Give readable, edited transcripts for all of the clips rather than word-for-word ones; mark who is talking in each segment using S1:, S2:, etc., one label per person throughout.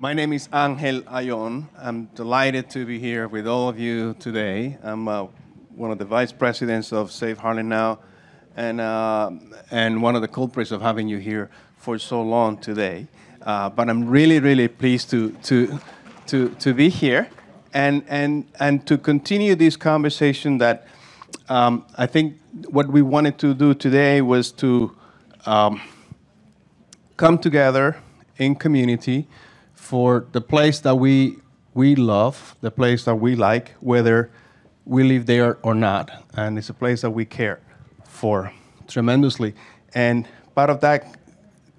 S1: My name is Angel Ayón. I'm delighted to be here with all of you today. I'm one of the vice presidents of Save Harlem now, and one of the culprits of having you here for so long today. But I'm really pleased to be here and to continue this conversation that I think what we wanted to do today was to come together in community for the place that we love, the place that we like, whether we live there or not. And it's a place that we care for tremendously. And part of that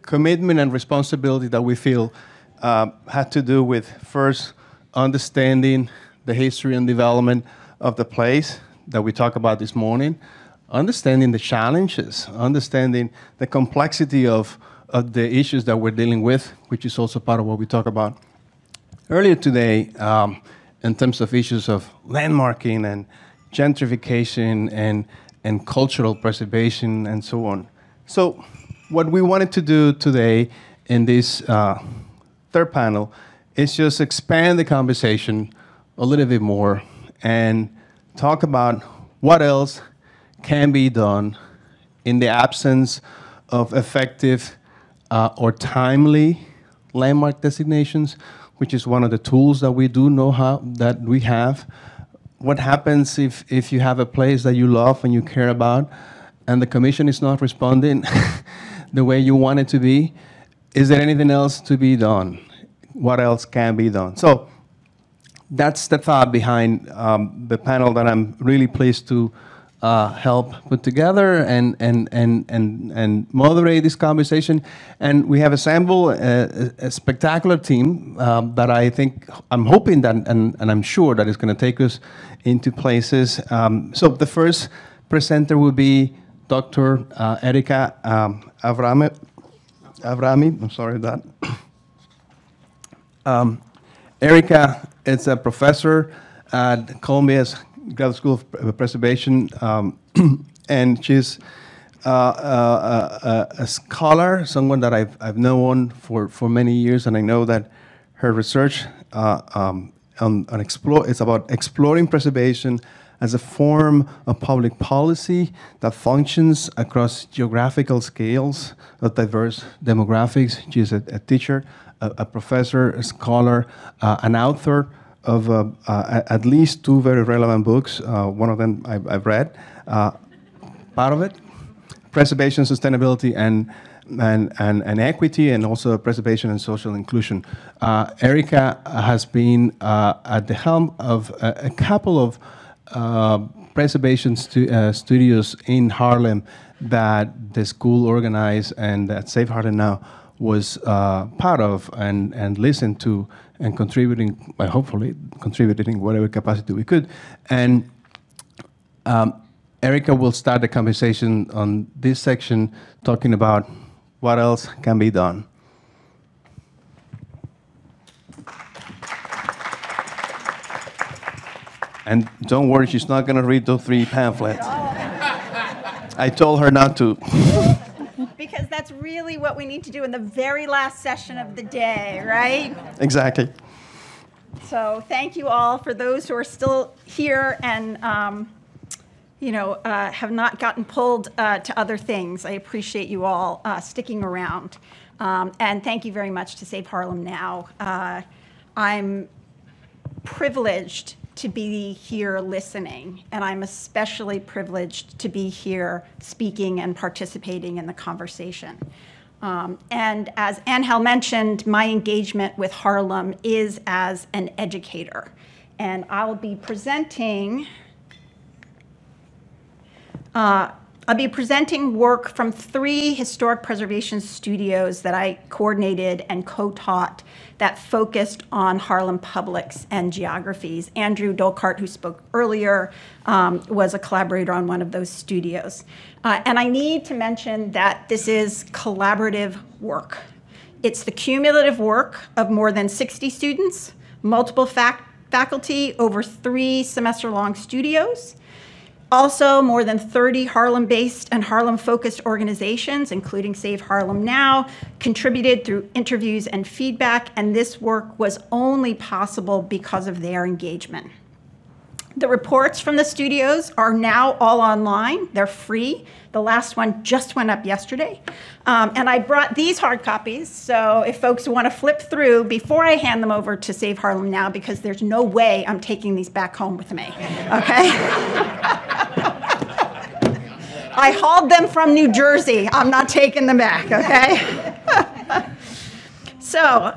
S1: commitment and responsibility that we feel had to do with first understanding the history and development of the place that we talked about this morning, understanding the challenges, understanding the complexity of the issues that we're dealing with, which is also part of what we talked about earlier today in terms of issues of landmarking and gentrification and cultural preservation and so on. So what we wanted to do today in this third panel is just expand the conversation a little bit more and talk about what else can be done in the absence of effective or timely landmark designations, which is one of the tools that we do know that we have. What happens if you have a place that you love and you care about and the commission is not responding the way you want it to be? Is there anything else to be done? What else can be done? So that's the thought behind the panel that I'm really pleased to help put together and moderate this conversation. And we have assembled a spectacular team that I'm hoping that, and I'm sure that it's going to take us into places. So the first presenter will be Dr. Erika Avrami. I'm sorry about that. Erika is a professor at Columbia's Graduate School of Preservation, and she's a scholar, someone that I've known for many years, and I know that her research it's about exploring preservation as a form of public policy that functions across geographical scales of diverse demographics. She's a teacher, a professor, a scholar, an author of at least two very relevant books. One of them I've read, part of it, Preservation, Sustainability, and Equity, and also Preservation and Social Inclusion. Erika has been at the helm of a couple of preservation studios in Harlem that the school organized and that Save Harlem Now was part of and listened to and contributing, hopefully contributing in whatever capacity we could. And Erika will start the conversation on this section talking about what else can be done. And don't worry, she's not going to read those 3 pamphlets. I told her not to.
S2: Because that's really what we need to do in the very last session of the day, right?
S1: Exactly.
S2: So thank you all for those who are still here and have not gotten pulled to other things. I appreciate you all sticking around. And thank you very much to Save Harlem Now. I'm privileged to be here listening, and I'm especially privileged to be here speaking and participating in the conversation. And as Angel mentioned, my engagement with Harlem is as an educator. And I'll be presenting work from 3 historic preservation studios that I coordinated and co-taught that focused on Harlem publics and geographies. Andrew Dolkart, who spoke earlier, was a collaborator on one of those studios. And I need to mention that this is collaborative work. It's the cumulative work of more than 60 students, multiple faculty, over 3 semester-long studios. Also, more than 30 Harlem-based and Harlem-focused organizations, including Save Harlem Now, contributed through interviews and feedback, and this work was only possible because of their engagement. The reports from the studios are now all online. They're free. The last one just went up yesterday. And I brought these hard copies, so if folks want to flip through before I hand them over to Save Harlem Now, because there's no way I'm taking these back home with me, okay? I hauled them from New Jersey. I'm not taking them back, okay? So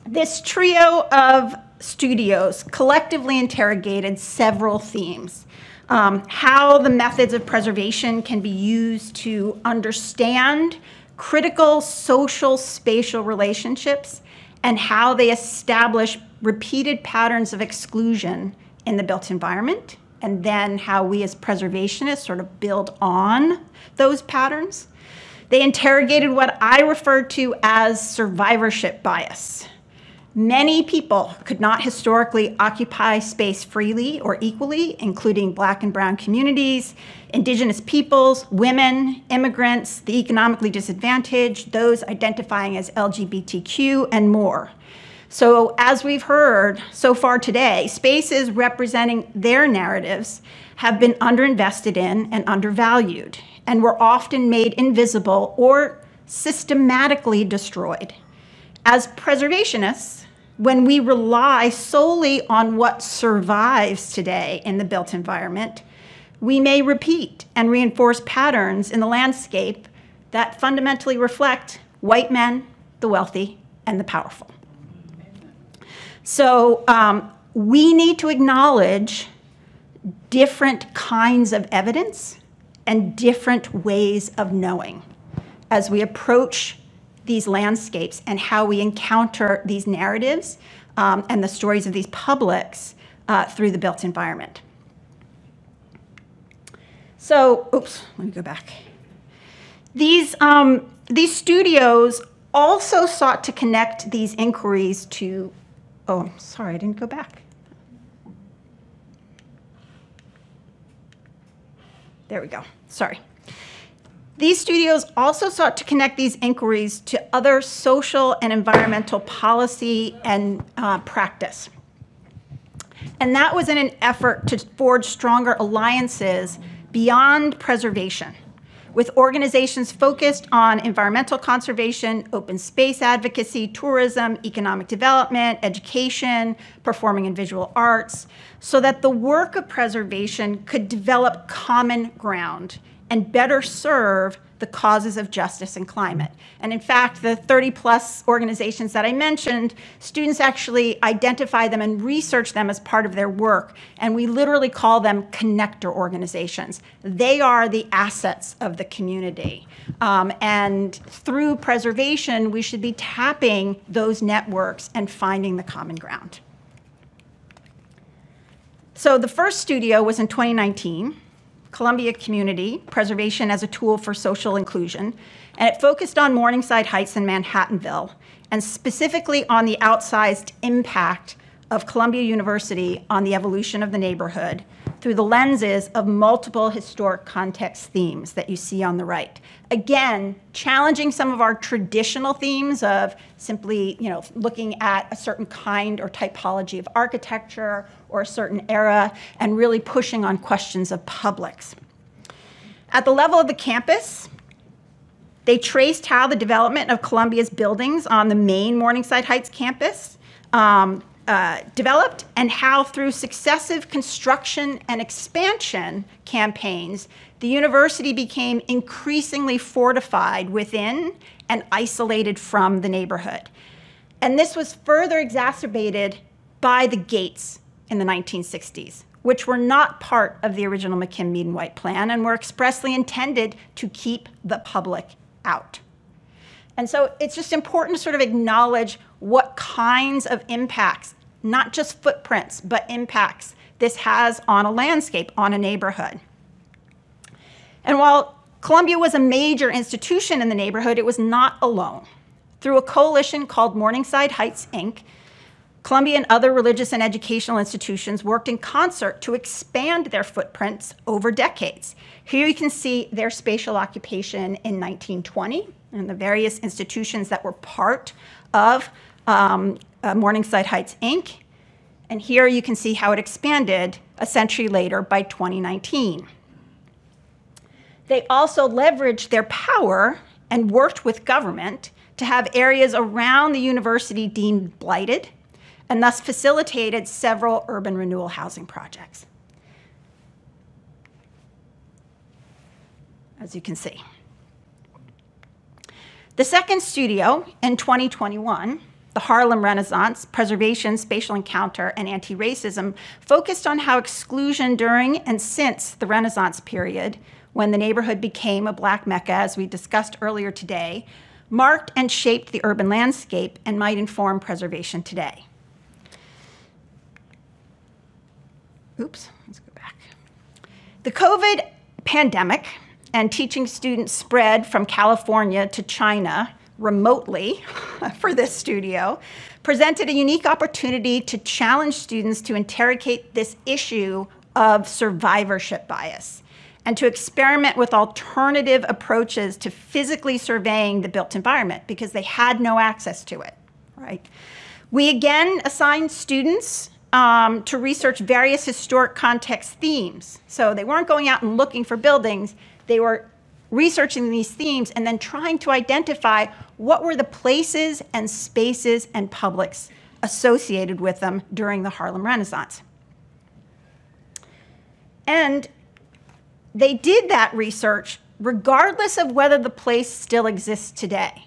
S2: this trio of studios collectively interrogated several themes. How the methods of preservation can be used to understand critical social spatial relationships and how they establish repeated patterns of exclusion in the built environment, and then how we as preservationists sort of build on those patterns. They interrogated what I refer to as survivorship bias. Many people could not historically occupy space freely or equally, including Black and brown communities, indigenous peoples, women, immigrants, the economically disadvantaged, those identifying as LGBTQ, and more. So as we've heard so far today, spaces representing their narratives have been underinvested in and undervalued, and were often made invisible or systematically destroyed. As preservationists, when we rely solely on what survives today in the built environment, we may repeat and reinforce patterns in the landscape that fundamentally reflect white men, the wealthy, and the powerful. So we need to acknowledge different kinds of evidence and different ways of knowing as we approach these landscapes and how we encounter these narratives and the stories of these publics through the built environment. So, oops, let me go back. These studios also sought to connect these inquiries to, oh, sorry, I didn't go back. There we go, sorry. These studios also sought to connect these inquiries to other social and environmental policy and practice. And that was in an effort to forge stronger alliances beyond preservation, with organizations focused on environmental conservation, open space advocacy, tourism, economic development, education, performing and visual arts, so that the work of preservation could develop common ground and better serve the causes of justice and climate. And in fact, the 30+ organizations that I mentioned, students actually identify them and research them as part of their work, and we literally call them connector organizations. They are the assets of the community. And through preservation, we should be tapping those networks and finding the common ground. So the first studio was in 2019. Columbia Community, Preservation as a Tool for Social Inclusion, and it focused on Morningside Heights and Manhattanville, and specifically on the outsized impact of Columbia University on the evolution of the neighborhood through the lenses of multiple historic context themes that you see on the right. Again, challenging some of our traditional themes of simply, looking at a certain kind or typology of architecture or a certain era, and really pushing on questions of publics. At the level of the campus, they traced how the development of Columbia's buildings on the main Morningside Heights campus developed, and how through successive construction and expansion campaigns, the university became increasingly fortified within and isolated from the neighborhood. And this was further exacerbated by the gates in the 1960s, which were not part of the original McKim-Meaden-White plan and were expressly intended to keep the public out. And so it's just important to sort of acknowledge what kinds of impacts, not just footprints, but impacts this has on a landscape, on a neighborhood. And while Columbia was a major institution in the neighborhood, it was not alone. Through a coalition called Morningside Heights, Inc., Columbia and other religious and educational institutions worked in concert to expand their footprints over decades. Here you can see their spatial occupation in 1920 and the various institutions that were part of Morningside Heights, Inc. And here you can see how it expanded a century later by 2019. They also leveraged their power and worked with government to have areas around the university deemed blighted, and thus facilitated several urban renewal housing projects, as you can see. The second studio in 2021, the Harlem Renaissance, Preservation, Spatial Encounter, and Anti-Racism, focused on how exclusion during and since the Renaissance period, when the neighborhood became a Black Mecca, as we discussed earlier today, marked and shaped the urban landscape and might inform preservation today. Oops, let's go back. The COVID pandemic and teaching students spread from California to China remotely for this studio presented a unique opportunity to challenge students to interrogate this issue of survivorship bias and to experiment with alternative approaches to physically surveying the built environment because they had no access to it, right? We again assigned students to research various historic context themes. So they weren't going out and looking for buildings, they were researching these themes and then trying to identify what were the places and spaces and publics associated with them during the Harlem Renaissance. And they did that research regardless of whether the place still exists today.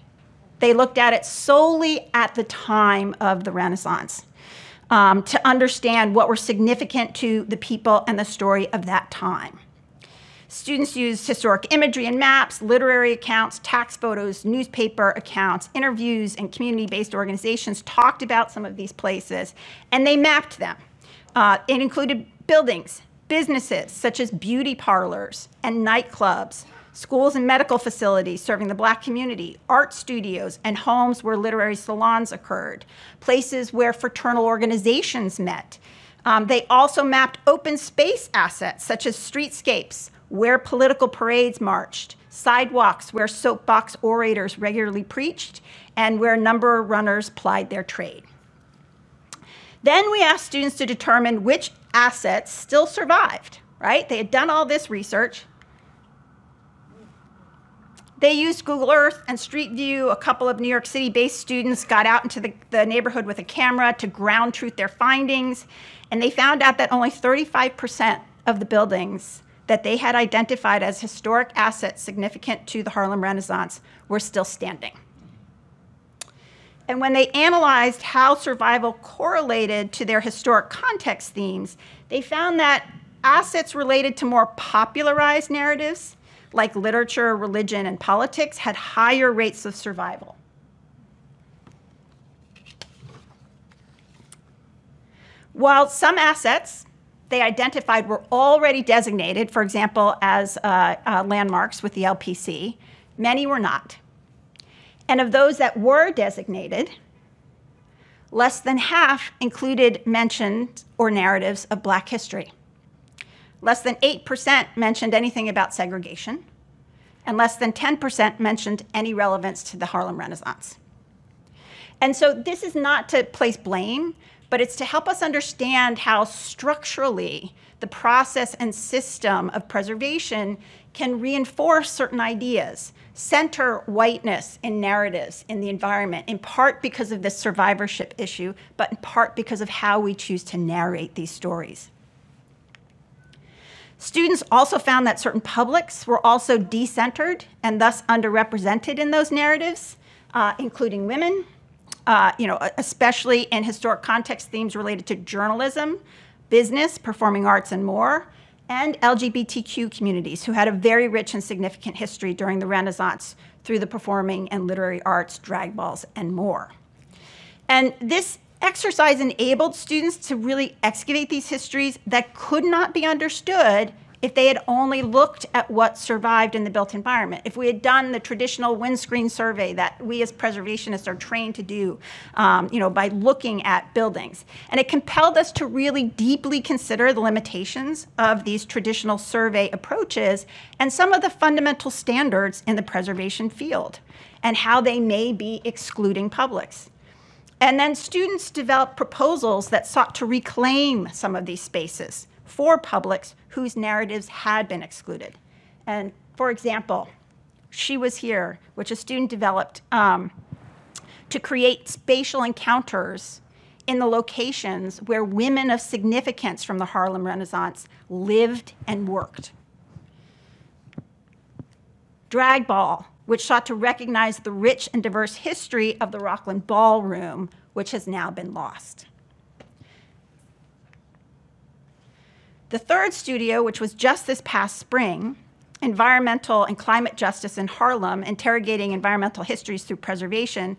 S2: They looked at it solely at the time of the Renaissance to understand what were significant to the people and the story of that time. Students used historic imagery and maps, literary accounts, tax photos, newspaper accounts, interviews, and community-based organizations talked about some of these places, and they mapped them. It included buildings, businesses such as beauty parlors and nightclubs, schools and medical facilities serving the Black community, art studios, and homes where literary salons occurred, places where fraternal organizations met. They also mapped open space assets such as streetscapes, where political parades marched, sidewalks where soapbox orators regularly preached, and where number runners plied their trade. Then we asked students to determine which assets still survived, right? They had done all this research. They used Google Earth and Street View. A couple of New York City-based students got out into the neighborhood with a camera to ground truth their findings, and they found out that only 35% of the buildings that they had identified as historic assets significant to the Harlem Renaissance were still standing. And when they analyzed how survival correlated to their historic context themes, they found that assets related to more popularized narratives, like literature, religion, and politics, had higher rates of survival. While some assets they identified were already designated, for example, as landmarks with the LPC, many were not. And of those that were designated, less than half included mentions or narratives of Black history. Less than 8% mentioned anything about segregation, and less than 10% mentioned any relevance to the Harlem Renaissance. And so this is not to place blame, but it's to help us understand how structurally the process and system of preservation can reinforce certain ideas, center whiteness in narratives in the environment, in part because of this survivorship issue, but in part because of how we choose to narrate these stories. Students also found that certain publics were also decentered and thus underrepresented in those narratives, including women, especially in historic context themes related to journalism, business, performing arts, and more, and LGBTQ communities who had a very rich and significant history during the Renaissance through the performing and literary arts, drag balls, and more. And this exercise enabled students to really excavate these histories that could not be understood if they had only looked at what survived in the built environment, if we had done the traditional windscreen survey that we as preservationists are trained to do, by looking at buildings. And it compelled us to really deeply consider the limitations of these traditional survey approaches and some of the fundamental standards in the preservation field and how they may be excluding publics. And then students developed proposals that sought to reclaim some of these spaces for publics whose narratives had been excluded. And for example, She Was Here, which a student developed to create spatial encounters in the locations where women of significance from the Harlem Renaissance lived and worked. Drag Ball, which sought to recognize the rich and diverse history of the Rockland Ballroom, which has now been lost. The third studio, which was just this past spring, Environmental and Climate Justice in Harlem, Interrogating Environmental Histories Through Preservation,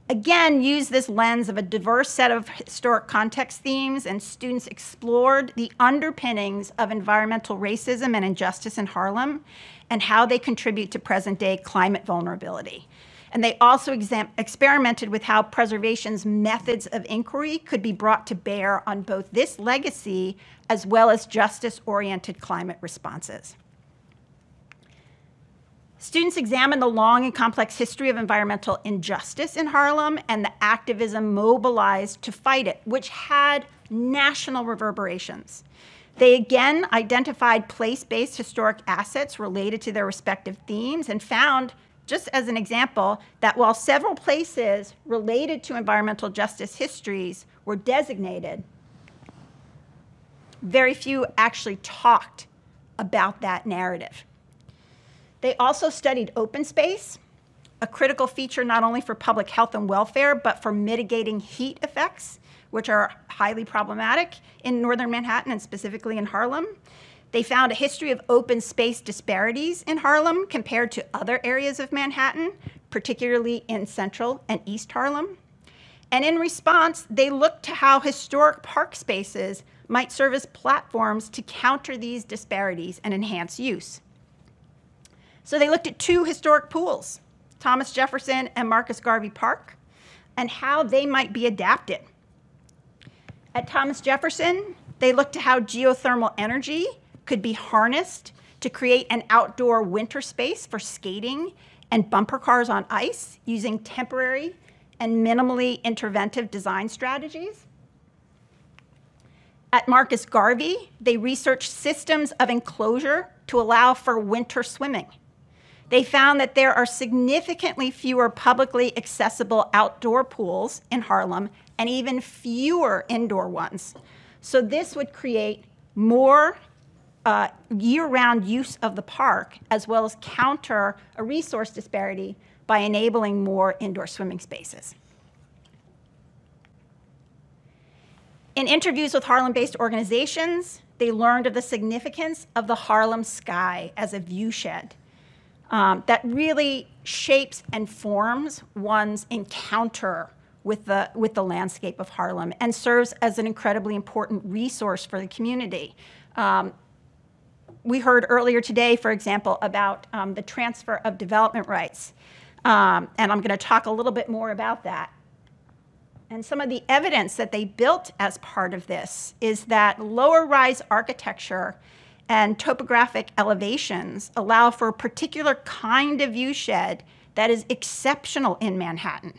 S2: again used this lens of a diverse set of historic context themes, and students explored the underpinnings of environmental racism and injustice in Harlem and how they contribute to present-day climate vulnerability. And they also experimented with how preservation's methods of inquiry could be brought to bear on both this legacy as well as justice-oriented climate responses. Students examined the long and complex history of environmental injustice in Harlem and the activism mobilized to fight it, which had national reverberations. They again identified place-based historic assets related to their respective themes and found, just as an example, that while several places related to environmental justice histories were designated, very few actually talked about that narrative. They also studied open space, a critical feature not only for public health and welfare, but for mitigating heat effects, which are highly problematic in northern Manhattan and specifically in Harlem. They found a history of open space disparities in Harlem compared to other areas of Manhattan, particularly in central and east Harlem. And in response, they looked to how historic park spaces might serve as platforms to counter these disparities and enhance use. So they looked at two historic pools, Thomas Jefferson and Marcus Garvey Park, and how they might be adapted. At Thomas Jefferson, they looked to how geothermal energy could be harnessed to create an outdoor winter space for skating and bumper cars on ice using temporary and minimally interventive design strategies. At Marcus Garvey, they researched systems of enclosure to allow for winter swimming. They found that there are significantly fewer publicly accessible outdoor pools in Harlem and even fewer indoor ones. So this would create more year-round use of the park, as well as counter a resource disparity by enabling more indoor swimming spaces. In interviews with Harlem-based organizations, they learned of the significance of the Harlem sky as a viewshed that really shapes and forms one's encounter with the landscape of Harlem and serves as an incredibly important resource for the community. We heard earlier today, for example, about the transfer of development rights, and I'm going to talk a little bit more about that. And some of the evidence that they built as part of this is that lower-rise architecture and topographic elevations allow for a particular kind of viewshed that is exceptional in Manhattan.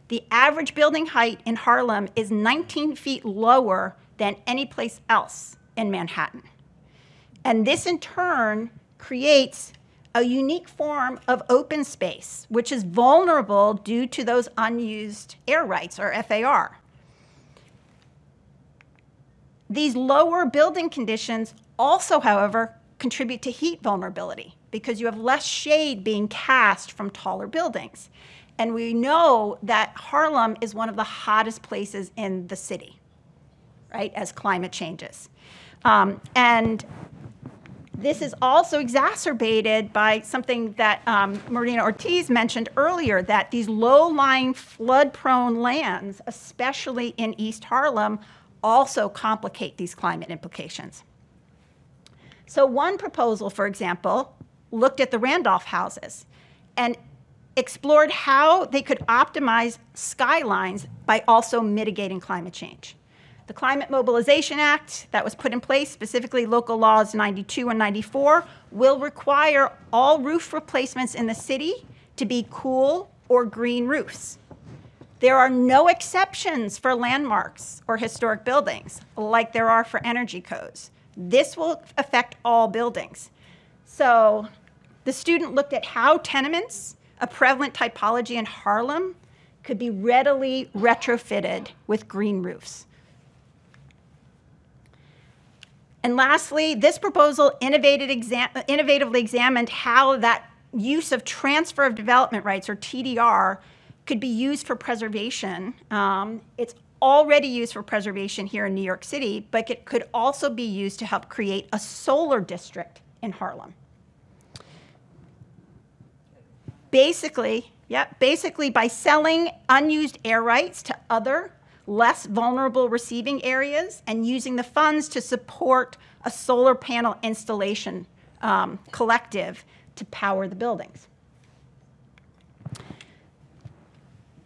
S2: The average building height in Harlem is 19 feet lower than any place else in Manhattan. And this, in turn, creates a unique form of open space, which is vulnerable due to those unused air rights, or FAR. These lower building conditions also, however, contribute to heat vulnerability because you have less shade being cast from taller buildings. And we know that Harlem is one of the hottest places in the city, right, as climate changes. And this is also exacerbated by something that Marina Ortiz mentioned earlier, that these low-lying, flood-prone lands, especially in East Harlem, also complicate these climate implications. So one proposal, for example, looked at the Randolph houses and explored how they could optimize skylines by also mitigating climate change. The Climate Mobilization Act that was put in place, specifically Local Laws 92 and 94, will require all roof replacements in the city to be cool or green roofs. There are no exceptions for landmarks or historic buildings, like there are for energy codes. This will affect all buildings. So the student looked at how tenements, a prevalent typology in Harlem, could be readily retrofitted with green roofs. And lastly, this proposal innovatively examined how that use of transfer of development rights, or TDR, could be used for preservation. It's already used for preservation here in New York City, but it could also be used to help create a solar district in Harlem. Basically, by selling unused air rights to other, less vulnerable receiving areas and using the funds to support a solar panel installation collective to power the buildings.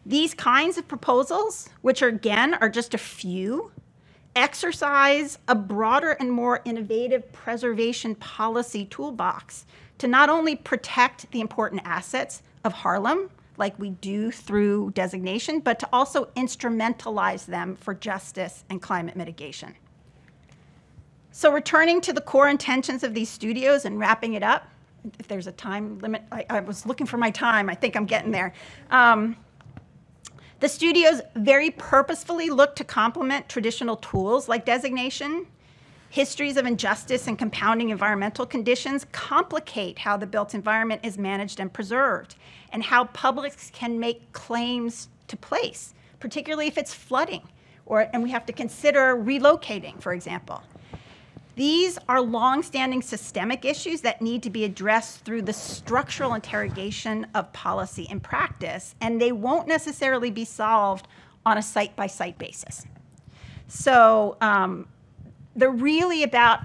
S2: These kinds of proposals, which again are just a few, exercise a broader and more innovative preservation policy toolbox to not only protect the important assets of Harlem, like we do through designation, but to also instrumentalize them for justice and climate mitigation. So returning to the core intentions of these studios and wrapping it up, if there's a time limit, I was looking for my time, I think I'm getting there. The studios very purposefully look to complement traditional tools like designation. Histories of injustice and compounding environmental conditions complicate how the built environment is managed and preserved, and how publics can make claims to place, particularly if it's flooding, and we have to consider relocating, for example. These are longstanding systemic issues that need to be addressed through the structural interrogation of policy and practice, and they won't necessarily be solved on a site-by-site basis. So they're really about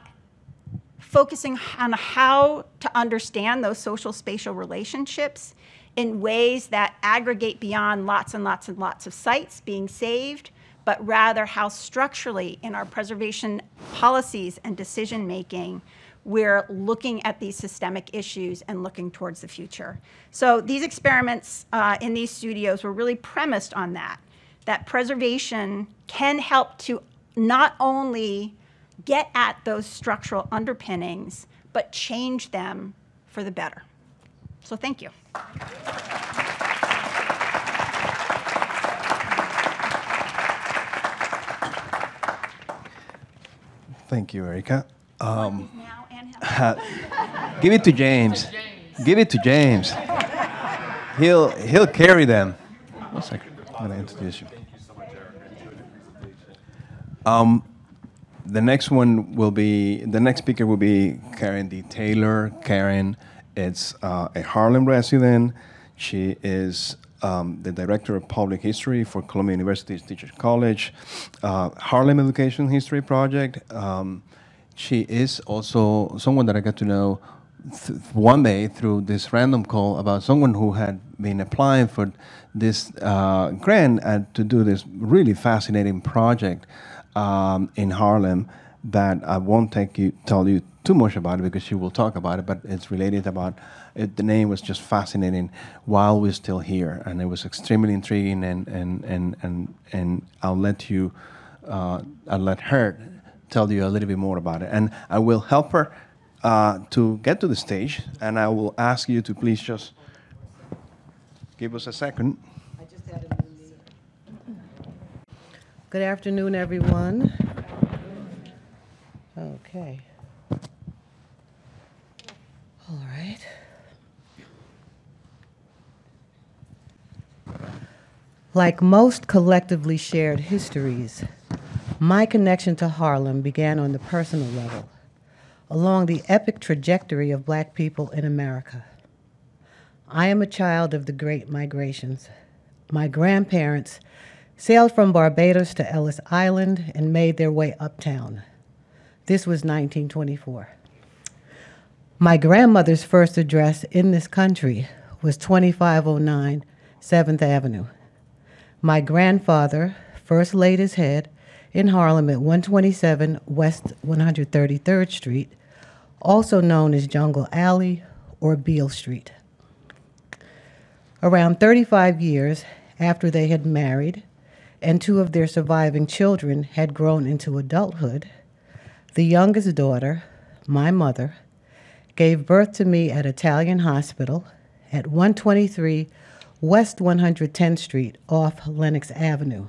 S2: focusing on how to understand those social spatial relationships in ways that aggregate beyond lots and lots and lots of sites being saved, but rather how structurally in our preservation policies and decision making, we're looking at these systemic issues and looking towards the future. So these experiments in these studios were really premised on that preservation can help to not only get at those structural underpinnings, but change them for the better. So thank you.
S1: Thank you, Erica.
S2: Now and
S1: Give it to James. Give it to James. He'll carry them. 1 second. I'm going to introduce you. The next speaker will be Karen D. Taylor. Karen is a Harlem resident. She is the Director of Public History for Columbia University's Teachers College, Harlem Education History Project. She is also someone that I got to know one day through this random call about someone who had been applying for this grant to do this really fascinating project in Harlem that I won't tell you too much about it because she will talk about it, but it's related about it. The name was just fascinating while we're still here, and it was extremely intriguing, and I'll let her tell you a little bit more about it. And I will help her to get to the stage, and I will ask you to please just give us a second.
S3: I just had a new meeting. Good afternoon, everyone. Okay. All right. Like most collectively shared histories, my connection to Harlem began on the personal level, along the epic trajectory of Black people in America. I am a child of the Great Migrations. My grandparents sailed from Barbados to Ellis Island and made their way uptown. This was 1924. My grandmother's first address in this country was 2509 7th Avenue. My grandfather first laid his head in Harlem at 127 West 133rd Street, also known as Jungle Alley or Beale Street. Around 35 years after they had married and two of their surviving children had grown into adulthood, the youngest daughter, my mother, gave birth to me at Italian Hospital at 123 West 110th Street off Lenox Avenue.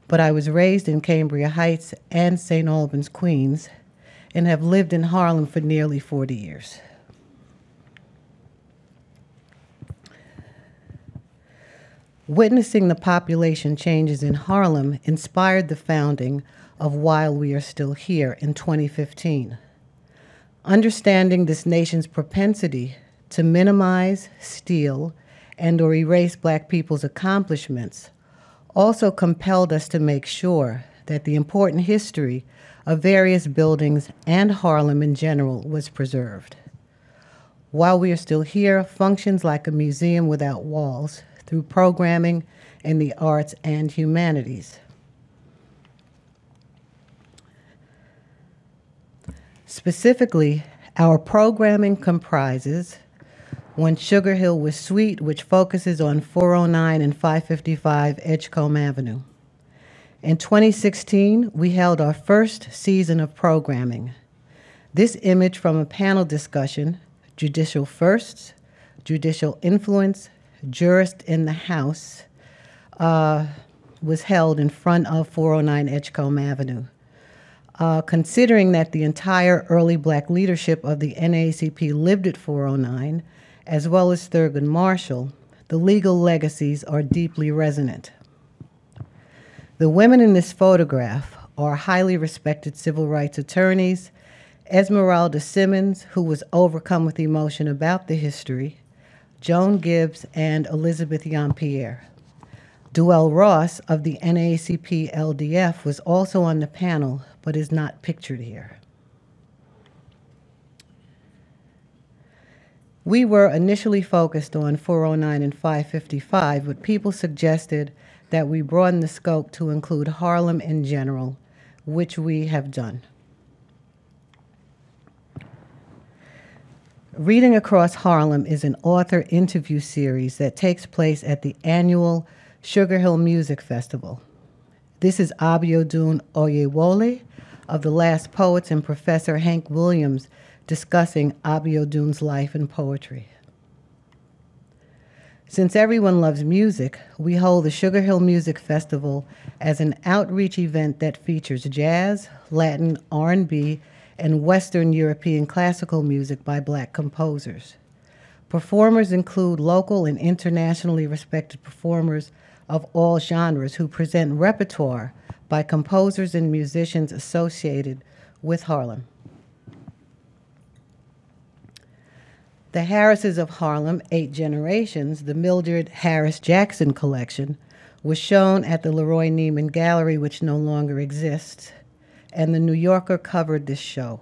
S3: But I was raised in Cambria Heights and St. Albans, Queens, and have lived in Harlem for nearly 40 years. Witnessing the population changes in Harlem inspired the founding of While We Are Still Here in 2015. Understanding this nation's propensity to minimize, steal, and or erase Black people's accomplishments also compelled us to make sure that the important history of various buildings and Harlem in general was preserved. While We Are Still Here functions like a museum without walls through programming in the arts and humanities. Specifically, our programming comprises When Sugar Hill Was Sweet, which focuses on 409 and 555 Edgecombe Avenue. In 2016, we held our first season of programming. This image from a panel discussion, Judicial Firsts, Judicial Influence, Jurist in the House, was held in front of 409 Edgecombe Avenue. Considering that the entire early Black leadership of the NAACP lived at 409, as well as Thurgood Marshall, the legal legacies are deeply resonant. The women in this photograph are highly respected civil rights attorneys, Esmeralda Simmons, who was overcome with emotion about the history, Joan Gibbs, and Elizabeth Jean-Pierre. Duell Ross of the NAACP LDF was also on the panel, but is not pictured here. We were initially focused on 409 and 555, but people suggested that we broaden the scope to include Harlem in general, which we have done. Reading Across Harlem is an author interview series that takes place at the annual Sugar Hill Music Festival. This is Abiodun Oyewole of The Last Poets and Professor Hank Williams discussing Abiodun's life and poetry. Since everyone loves music, we hold the Sugar Hill Music Festival as an outreach event that features jazz, Latin, R&B, and Western European classical music by Black composers. Performers include local and internationally respected performers of all genres who present repertoire by composers and musicians associated with Harlem. The Harrises of Harlem, 8 Generations, the Mildred Harris Jackson collection, was shown at the Leroy Neiman Gallery, which no longer exists, and the New Yorker covered this show.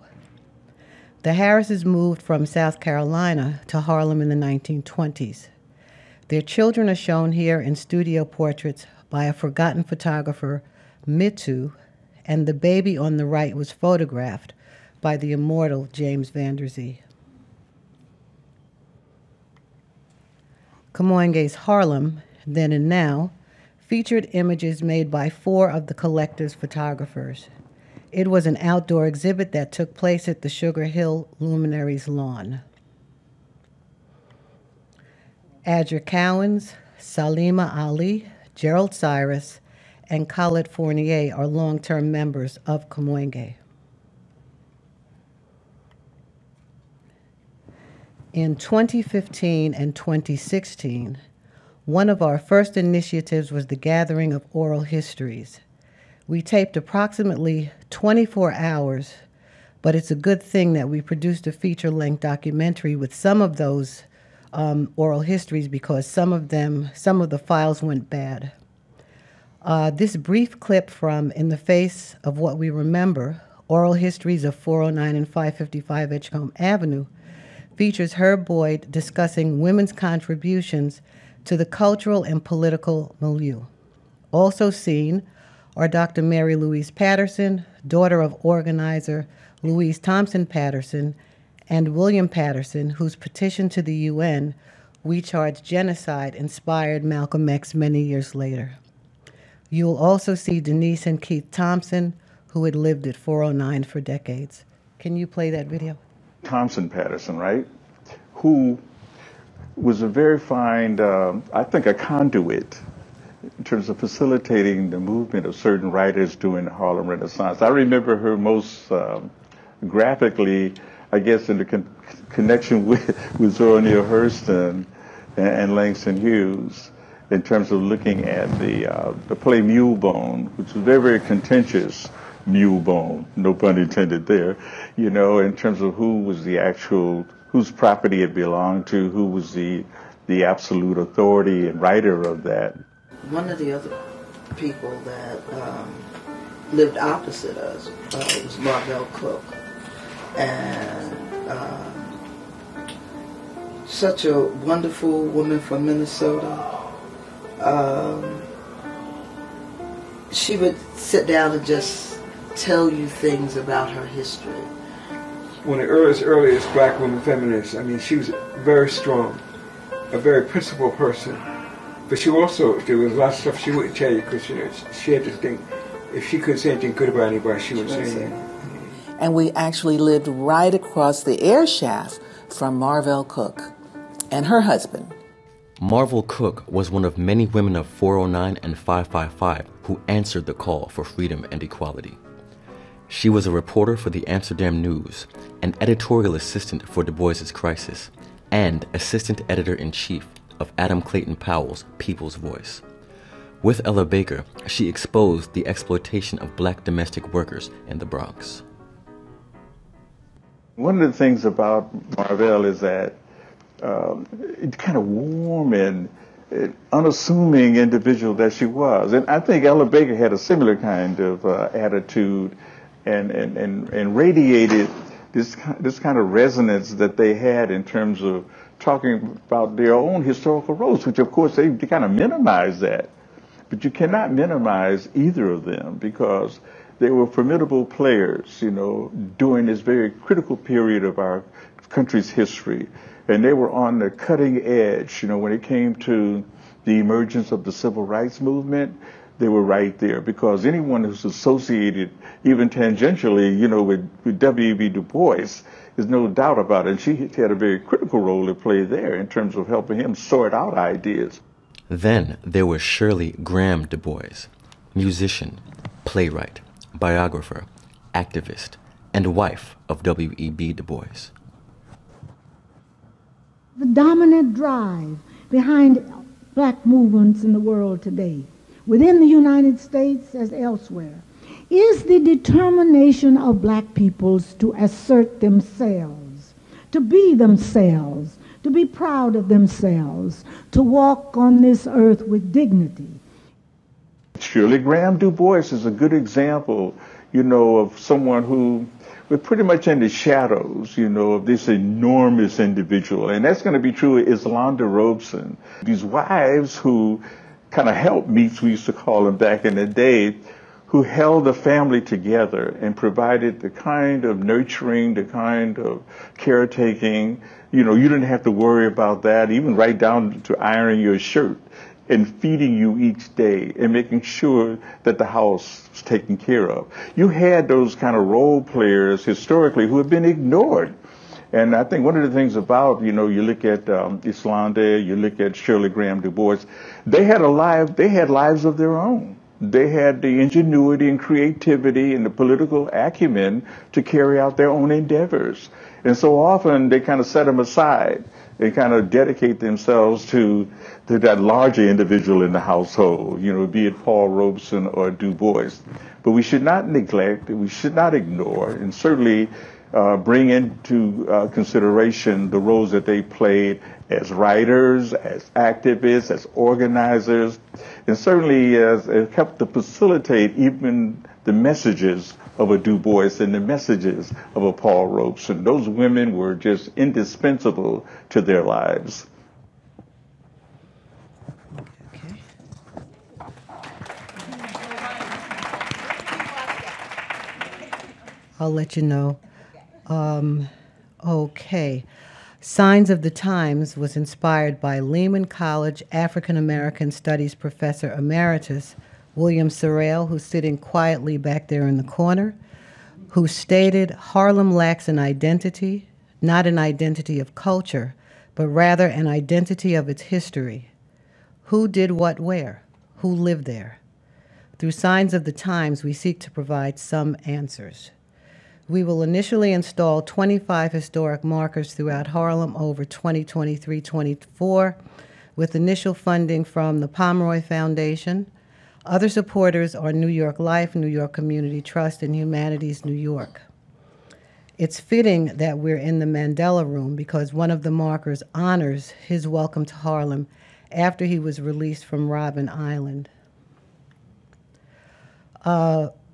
S3: The Harrises moved from South Carolina to Harlem in the 1920s. Their children are shown here in studio portraits by a forgotten photographer, Mitu, and the baby on the right was photographed by the immortal James Van Der Zee. Kamoinge's Harlem, Then and Now, featured images made by 4 of the collector's photographers. It was an outdoor exhibit that took place at the Sugar Hill Luminaries lawn. Adra Cowens, Salima Ali, Gerald Cyrus, and Khaled Fournier are long-term members of Kamoinge. In 2015 and 2016, one of our first initiatives was the gathering of oral histories. We taped approximately 24 hours, but it's a good thing that we produced a feature-length documentary with some of those oral histories because some of the files went bad. This brief clip from In the Face of What We Remember, Oral Histories of 409 and 555 Edgecombe Avenue, features Herb Boyd discussing women's contributions to the cultural and political milieu. Also seen are Dr. Mary Louise Patterson, daughter of organizer Louise Thompson Patterson, and William Patterson, whose petition to the UN, "We Charge Genocide," inspired Malcolm X many years later. You'll also see Denise and Keith Thompson, who had lived at 409 for decades. Can you play that video?
S4: Thompson Patterson, right? Who was a very fine, I think, a conduit in terms of facilitating the movement of certain writers during the Harlem Renaissance. I remember her most graphically, I guess, in the connection with Zora Neale Hurston and Langston Hughes, in terms of looking at the play Mule Bone, which was very, very contentious. Mule Bone, no pun intended there, you know, in terms of who was the actual, whose property it belonged to, who was the absolute authority and writer of that.
S5: One of the other people that lived opposite us was Marvell Cook, and such a wonderful woman from Minnesota. She would sit down and just tell you things about her history.
S6: One of the earliest black women feminists. I mean, she was very strong, a very principled person. But she also, there was a lot of stuff she wouldn't tell you because, you know, she had to think, if she couldn't say anything good about anybody, she wouldn't say anything.
S5: And we actually lived right across the air shaft from Marvell Cook and her husband.
S7: Marvell Cook was one of many women of 409 and 555 who answered the call for freedom and equality. She was a reporter for the Amsterdam News, an editorial assistant for Du Bois's Crisis, and assistant editor-in-chief of Adam Clayton Powell's People's Voice. With Ella Baker, she exposed the exploitation of black domestic workers in the Bronx.
S4: One of the things about Marvell is that kind of warm and unassuming individual that she was. And I think Ella Baker had a similar kind of attitude and radiated this kind of resonance that they had in terms of talking about their own historical roles, which of course they kind of minimize that. But you cannot minimize either of them because they were formidable players, you know, during this very critical period of our country's history. And they were on the cutting edge, you know, when it came to the emergence of the civil rights movement. They were right there because anyone who's associated, even tangentially, you know, with W.E.B. Du Bois, there's no doubt about it. And she had a very critical role to play there in terms of helping him sort out ideas.
S7: Then there was Shirley Graham Du Bois, musician, playwright, biographer, activist, and wife of W.E.B. Du Bois.
S8: The dominant drive behind black movements in the world today, within the United States as elsewhere, is the determination of black peoples to assert themselves, to be themselves, to be proud of themselves, to walk on this earth with dignity.
S4: Shirley Graham Du Bois is a good example, you know, of someone who was pretty much in the shadows, you know, of this enormous individual. And that's going to be true of Islanda Robeson. These wives who kind of helpmeets, we used to call them back in the day, who held the family together and provided the kind of nurturing, the kind of caretaking. You know, you didn't have to worry about that, even right down to ironing your shirt and feeding you each day and making sure that the house was taken care of. You had those kind of role players historically who have been ignored. And I think one of the things about, you know, you look at Islanda, you look at Shirley Graham Du Bois, they had lives of their own. They had the ingenuity and creativity and the political acumen to carry out their own endeavors. And so often they kind of set them aside. They kind of dedicate themselves to that larger individual in the household, you know, be it Paul Robeson or Du Bois. But we should not neglect, we should not ignore, and certainly bring into consideration the roles that they played as writers, as activists, as organizers, and certainly as it helped to facilitate even the messages of a Du Bois and the messages of a Paul Robeson. Those women were just indispensable to their lives.
S3: Okay. I'll let you know. Okay. Signs of the Times was inspired by Lehman College African American Studies Professor Emeritus William Sorrell, who's sitting quietly back there in the corner, who stated, "Harlem lacks an identity, not an identity of culture, but rather an identity of its history. Who did what where? Who lived there? Through Signs of the Times, we seek to provide some answers. We will initially install 25 historic markers throughout Harlem over 2023-24 with initial funding from the Pomeroy Foundation. Other supporters are New York Life, New York Community Trust, and Humanities New York. It's fitting that we're in the Mandela Room because one of the markers honors his welcome to Harlem after he was released from Robben Island.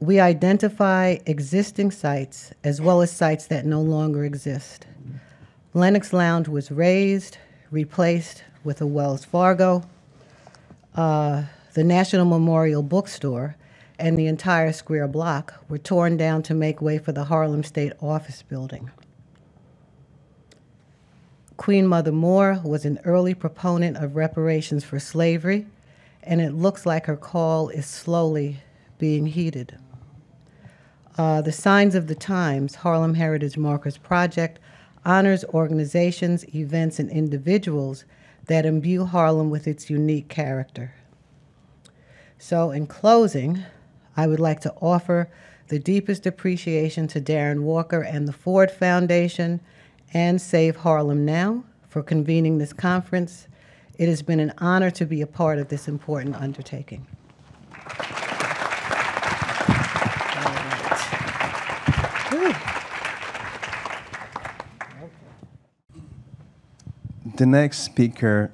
S3: We identify existing sites as well as sites that no longer exist. Lenox Lounge was razed, replaced with a Wells Fargo. The National Memorial Bookstore and the entire square block were torn down to make way for the Harlem State Office Building. Queen Mother Moore was an early proponent of reparations for slavery, and it looks like her call is slowly being heeded. The Signs of the Times Harlem Heritage Markers Project honors organizations, events, and individuals that imbue Harlem with its unique character. So in closing, I would like to offer the deepest appreciation to Darren Walker and the Ford Foundation and Save Harlem Now for convening this conference. It has been an honor to be a part of this important undertaking.
S1: The next speaker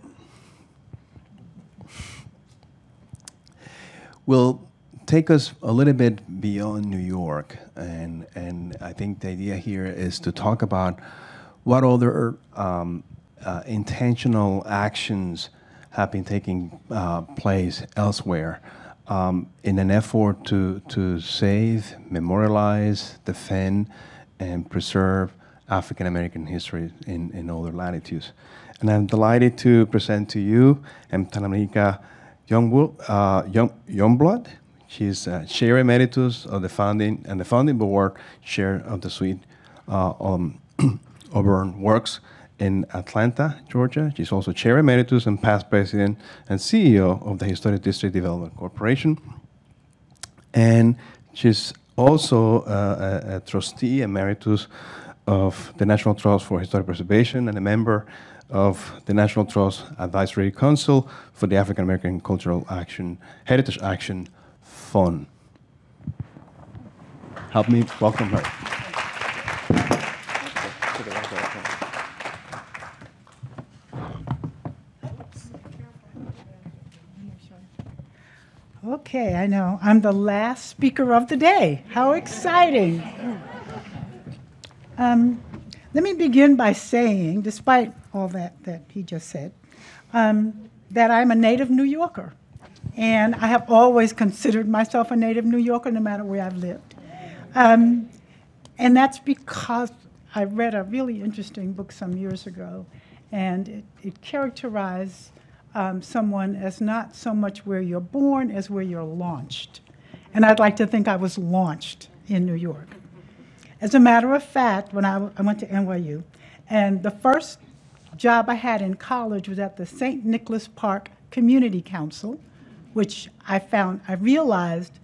S1: will take us a little bit beyond New York, and I think the idea here is to talk about what other intentional actions have been taking place elsewhere in an effort to save, memorialize, defend, and preserve African American history in other latitudes. And I'm delighted to present to you Mtamanika Youngblood. She's Chair Emeritus of the founding board chair of the suite Auburn Works in Atlanta, Georgia. She's also Chair Emeritus and past President and CEO of the Historic District Development Corporation. And she's also a trustee emeritus of the National Trust for Historic Preservation and a member of the National Trust Advisory Council for the African American Cultural Heritage Action Fund. Help me welcome her.
S9: Okay, I know. I'm the last speaker of the day. How exciting. Let me begin by saying, despite all that he just said, that I'm a native New Yorker. And I have always considered myself a native New Yorker, no matter where I've lived. And that's because I read a really interesting book some years ago, and it characterized someone as not so much where you're born as where you're launched. And I'd like to think I was launched in New York. As a matter of fact, when I went to NYU, and the first job I had in college was at the St. Nicholas Park Community Council, which I realized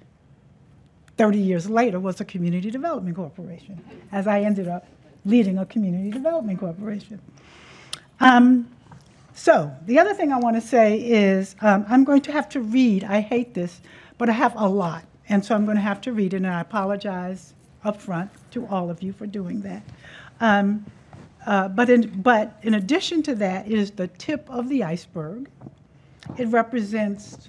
S9: 30 years later was a community development corporation, as I ended up leading a community development corporation. So the other thing I want to say is I'm going to have to read. I hate this, but I have a lot, and so I'm going to have to read it, and I apologize up front to all of you for doing that. But in addition to that, it is the tip of the iceberg. It represents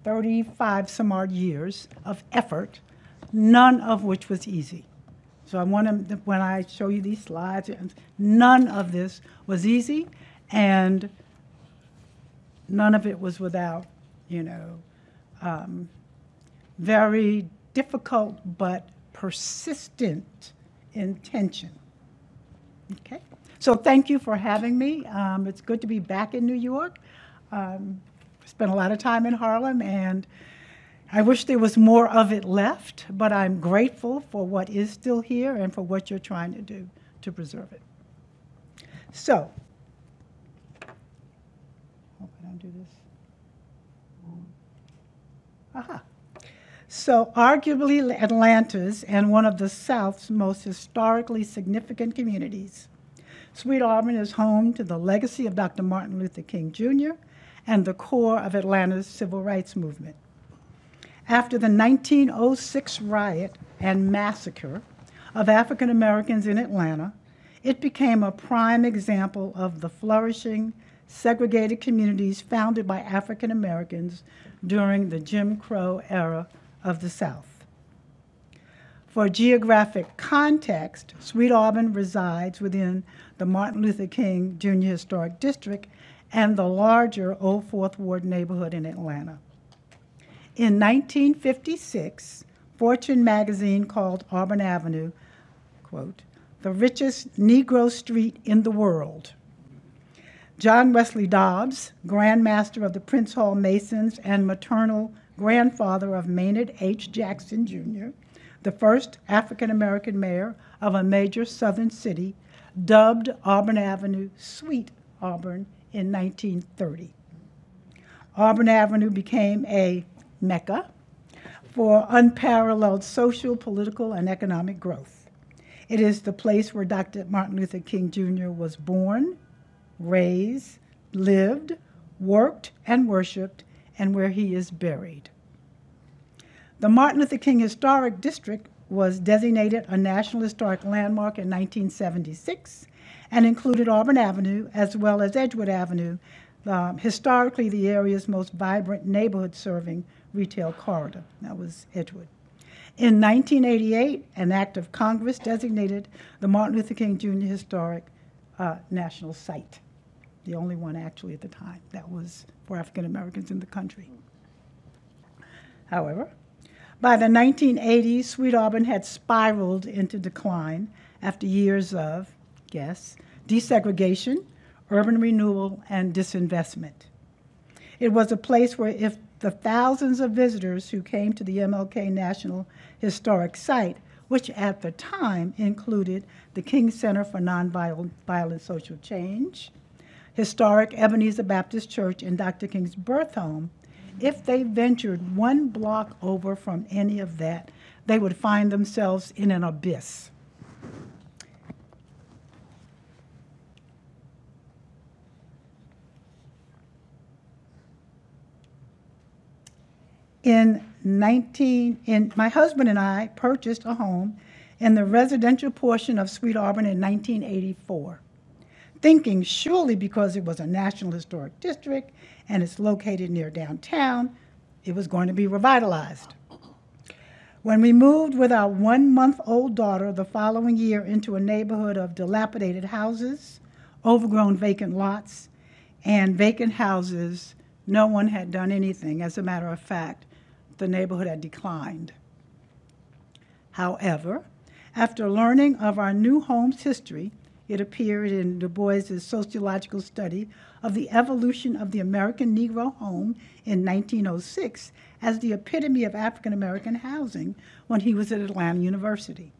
S9: 35 some odd years of effort, none of which was easy. So I want to, when I show you these slides, none of this was easy, and none of it was without, very difficult but persistent intention. Okay, so thank you for having me. It's good to be back in New York. Spent a lot of time in Harlem, and I wish there was more of it left, but I'm grateful for what is still here and for what you're trying to do to preserve it. So, hope I don't do this. Aha. So arguably Atlanta's and one of the South's most historically significant communities, Sweet Auburn is home to the legacy of Dr. Martin Luther King Jr. and the core of Atlanta's civil rights movement. After the 1906 riot and massacre of African Americans in Atlanta, it became a prime example of the flourishing, segregated communities founded by African Americans during the Jim Crow era of the South. For geographic context, Sweet Auburn resides within the Martin Luther King Jr. Historic District and the larger Old Fourth Ward neighborhood in Atlanta. In 1956, Fortune magazine called Auburn Avenue, quote, the richest Negro street in the world. John Wesley Dobbs, Grand Master of the Prince Hall Masons and maternal grandfather of Maynard H. Jackson, Jr., the first African-American mayor of a major southern city, dubbed Auburn Avenue Sweet Auburn in 1930. Auburn Avenue became a mecca for unparalleled social, political, and economic growth. It is the place where Dr. Martin Luther King Jr. was born, raised, lived, worked, and worshiped, and where he is buried. The Martin Luther King Historic District was designated a National Historic Landmark in 1976 and included Auburn Avenue as well as Edgewood Avenue, historically the area's most vibrant neighborhood-serving retail corridor. That was Edgewood. In 1988, an act of Congress designated the Martin Luther King Jr. Historic National Site, the only one actually at the time that was for African Americans in the country. However, by the 1980s, Sweet Auburn had spiraled into decline after years of, desegregation, urban renewal, and disinvestment. It was a place where if the thousands of visitors who came to the MLK National Historic Site, which at the time included the King Center for Nonviolent Social Change, historic Ebenezer Baptist Church, and Dr. King's birth home, if they ventured one block over from any of that, they would find themselves in an abyss. My husband and I purchased a home in the residential portion of Sweet Auburn in 1984, thinking surely because it was a National Historic District and it's located near downtown, it was going to be revitalized. When we moved with our 1-month-old daughter the following year into a neighborhood of dilapidated houses, overgrown vacant lots, and vacant houses, no one had done anything. As a matter of fact, the neighborhood had declined. However, after learning of our new home's history, it appeared in Du Bois's sociological study of the evolution of the American Negro home in 1906 as the epitome of African American housing when he was at Atlanta University.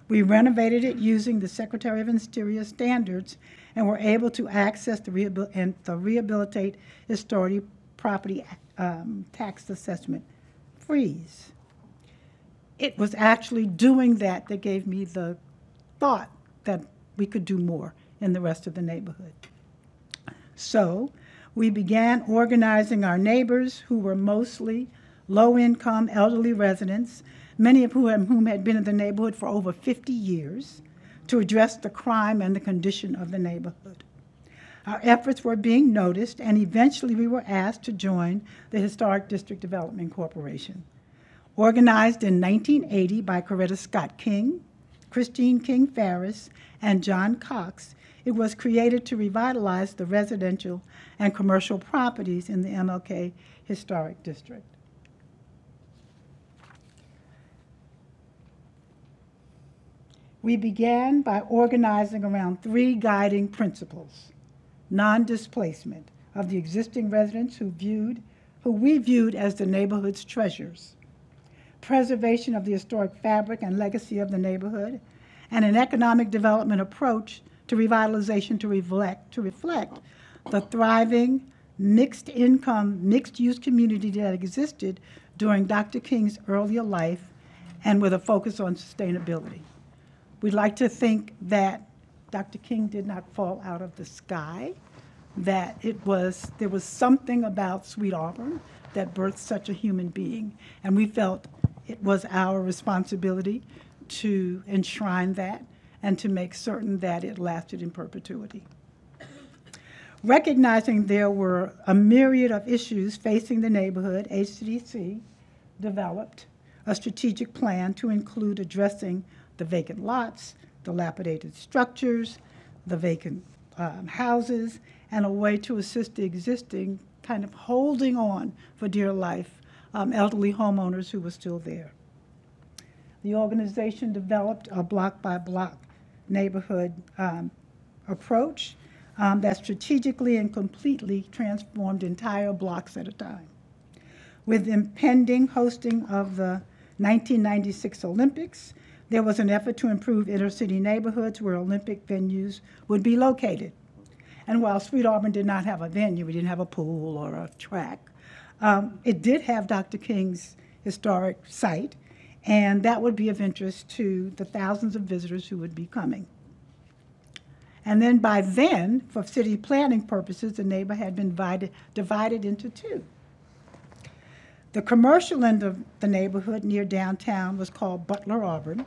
S9: We renovated it using the Secretary of Interior standards and were able to access the rehabilitate historic property tax assessment freeze. It was actually doing that that gave me the thought that we could do more in the rest of the neighborhood. So we began organizing our neighbors, who were mostly low-income elderly residents, many of whom had been in the neighborhood for over 50 years, to address the crime and the condition of the neighborhood. Our efforts were being noticed, and eventually we were asked to join the Historic District Development Corporation. Organized in 1980 by Coretta Scott King, Christine King Farris, and John Cox, it was created to revitalize the residential and commercial properties in the MLK Historic District. We began by organizing around 3 guiding principles: non-displacement of the existing residents who we viewed as the neighborhood's treasures, preservation of the historic fabric and legacy of the neighborhood, and an economic development approach to revitalization to reflect the thriving, mixed-income, mixed-use community that existed during Dr. King's earlier life, and with a focus on sustainability. We'd like to think that Dr. King did not fall out of the sky, that there was something about Sweet Auburn that birthed such a human being, and we felt it was our responsibility to enshrine that and to make certain that it lasted in perpetuity. Recognizing there were a myriad of issues facing the neighborhood, HCDC developed a strategic plan to include addressing the vacant lots, dilapidated structures, the vacant houses, and a way to assist the existing kind of holding on for dear life elderly homeowners who were still there. The organization developed a block-by-block neighborhood approach that strategically and completely transformed entire blocks at a time. With impending hosting of the 1996 Olympics, there was an effort to improve inner-city neighborhoods where Olympic venues would be located. And while Sweet Auburn did not have a venue, we didn't have a pool or a track, it did have Dr. King's historic site, and that would be of interest to the thousands of visitors who would be coming. And then by then, for city planning purposes, the neighborhood had been divided into 2. The commercial end of the neighborhood near downtown was called Butler Auburn.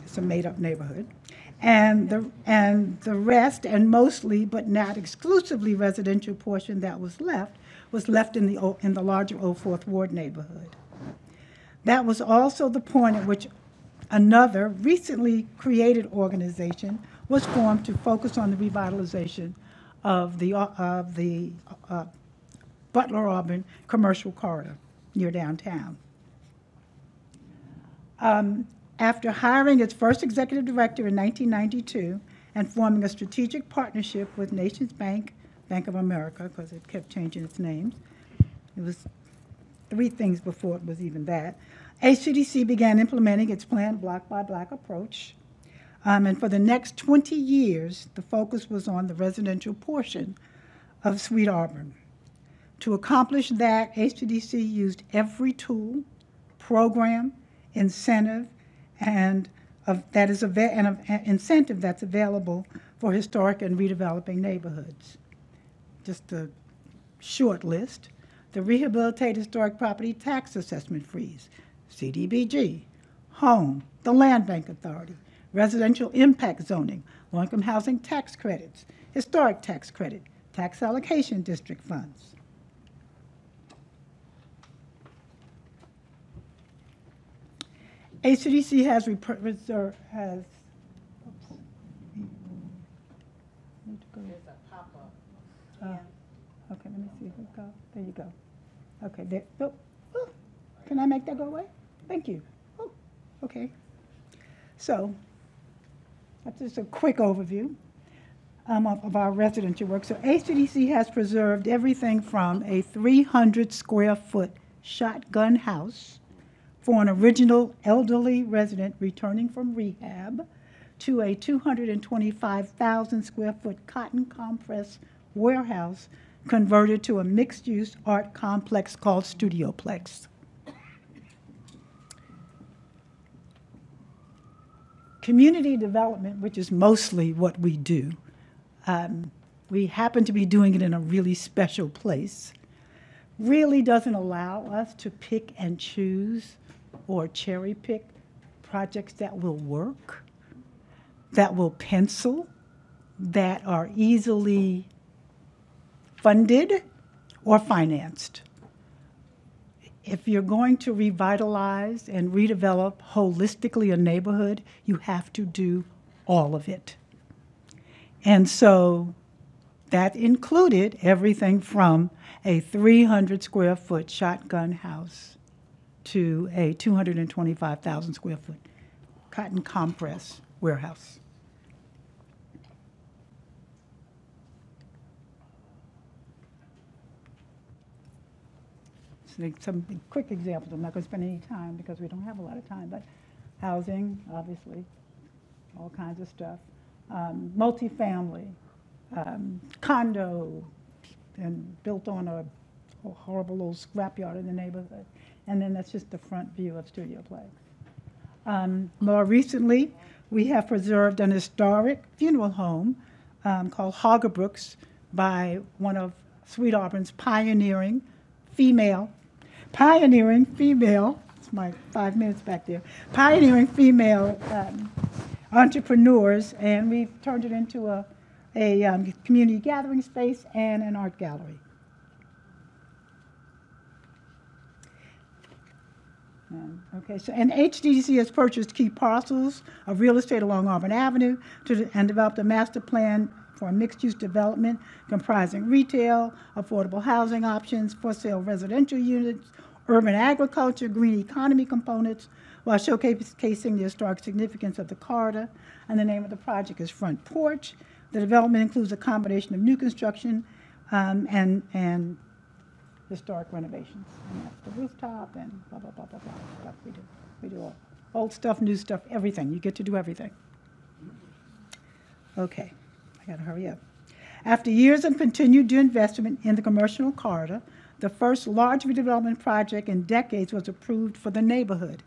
S9: It's a made-up neighborhood. And the rest, and mostly but not exclusively residential portion that was left in the larger 04th Ward neighborhood. That was also the point at which another recently created organization was formed to focus on the revitalization of the Butler Auburn commercial corridor near downtown. After hiring its first executive director in 1992 and forming a strategic partnership with Nations Bank, Bank of America, because it kept changing its names. It was 3 things before it was even that. HCDC began implementing its planned block-by-block approach. And for the next 20 years, the focus was on the residential portion of Sweet Auburn. To accomplish that, HCDC used every tool, program, incentive, and an incentive that's available for historic and redeveloping neighborhoods. Just a short list: the Rehabilitated Historic Property Tax Assessment Freeze, CDBG, Home, the Land Bank Authority, Residential Impact Zoning, Low-Income Housing Tax Credits, Historic Tax Credit, Tax Allocation District Funds. HCDC has need to go.
S3: There's a pop-up.
S9: Okay, let me see. Go. There you go. Okay, there. Oh, can I make that go away? Thank you. Oh, okay. So that's just a quick overview of our residential work. So HCDC has preserved everything from a 300 square foot shotgun house for an original elderly resident returning from rehab to a 225,000 square foot cotton compress warehouse converted to a mixed-use art complex called Studioplex. Community development, which is mostly what we do, we happen to be doing it in a really special place. really doesn't allow us to pick and choose or cherry pick projects that will work, that will pencil, that are easily funded or financed. If you're going to revitalize and redevelop holistically a neighborhood, you have to do all of it. And so that included everything from a 300 square foot shotgun house to a 225,000 square foot cotton compress warehouse. So some quick examples. I'm not going to spend any time because we don't have a lot of time, but housing, obviously, all kinds of stuff. Multifamily, condo, and built on a horrible little scrapyard in the neighborhood. And then that's just the front view of Studioplex. More recently, we have preserved an historic funeral home called Hoggerbrooks by one of Sweet Auburn's pioneering female, it's my 5 minutes back there, pioneering female entrepreneurs, and we've turned it into a community gathering space and an art gallery. And HDC has purchased key parcels of real estate along Auburn Avenue and developed a master plan for a mixed-use development comprising retail, affordable housing options, for-sale residential units, urban agriculture, green economy components, while showcasing the historic significance of the corridor. And the name of the project is Front Porch. The development includes a combination of new construction and historic renovations. And that's the rooftop and blah, blah, blah, blah, blah, stuff we do. We do all old stuff, new stuff, everything. You get to do everything. Okay, I gotta hurry up. After years of continued investment in the commercial corridor, the first large redevelopment project in decades was approved for the neighborhood.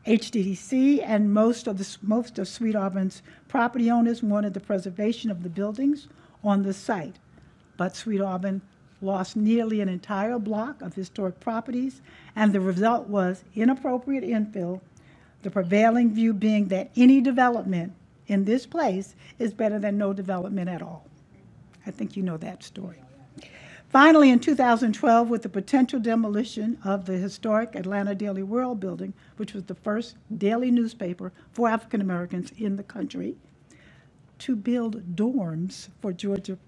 S9: HDDC and most of Sweet Auburn's property owners wanted the preservation of the buildings on the site, but Sweet Auburn lost nearly an entire block of historic properties, and the result was inappropriate infill, the prevailing view being that any development in this place is better than no development at all. I think you know that story. Finally, in 2012, with the potential demolition of the historic Atlanta Daily World building, which was the first daily newspaper for African Americans in the country, to build dorms for Georgia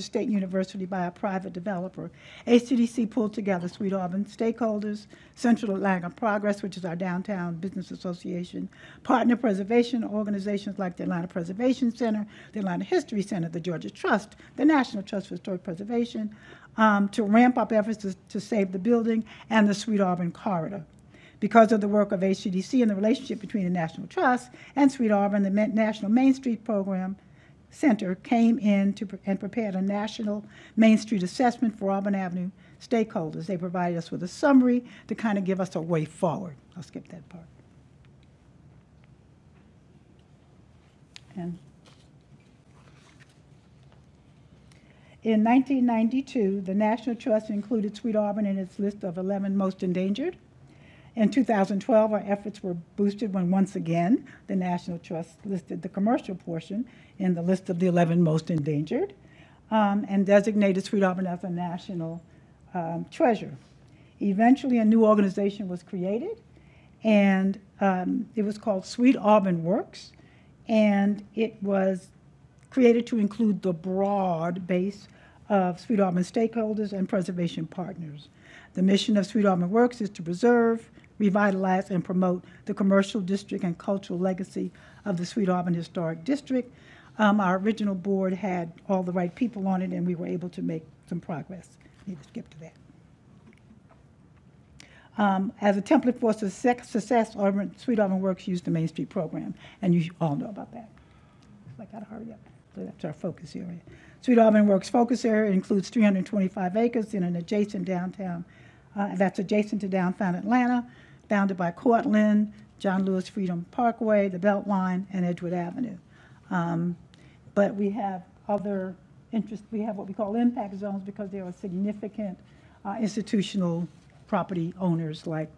S9: State University by a private developer, HCDC pulled together Sweet Auburn stakeholders, Central Atlanta Progress, which is our downtown business association, partner preservation organizations like the Atlanta Preservation Center, the Atlanta History Center, the Georgia Trust, the National Trust for Historic Preservation, to ramp up efforts to save the building and the Sweet Auburn corridor. Because of the work of HCDC and the relationship between the National Trust and Sweet Auburn, the National Main Street Program Center came in and prepared a national Main Street assessment for Auburn Avenue stakeholders. They provided us with a summary to kind of give us a way forward. I'll skip that part. And in 1992, the National Trust included Sweet Auburn in its list of 11 most endangered. In 2012, our efforts were boosted when once again the National Trust listed the commercial portion in the list of the 11 most endangered and designated Sweet Auburn as a national treasure. Eventually, a new organization was created, and it was called Sweet Auburn Works, and it was created to include the broad base of Sweet Auburn stakeholders and preservation partners. The mission of Sweet Auburn Works is to preserve, revitalize, and promote the commercial district and cultural legacy of the Sweet Auburn Historic District. Our original board had all the right people on it, and we were able to make some progress. I need to skip to that. As a template for success, Sweet Auburn Works used the Main Street program, and you all know about that. I gotta hurry up. So that's our focus area. Sweet Auburn Works focus area includes 325 acres in an adjacent downtown, that's adjacent to downtown Atlanta, bounded by Cortland, John Lewis Freedom Parkway, the Beltline, and Edgewood Avenue. But we have other interests. We have what we call impact zones because there are significant institutional property owners like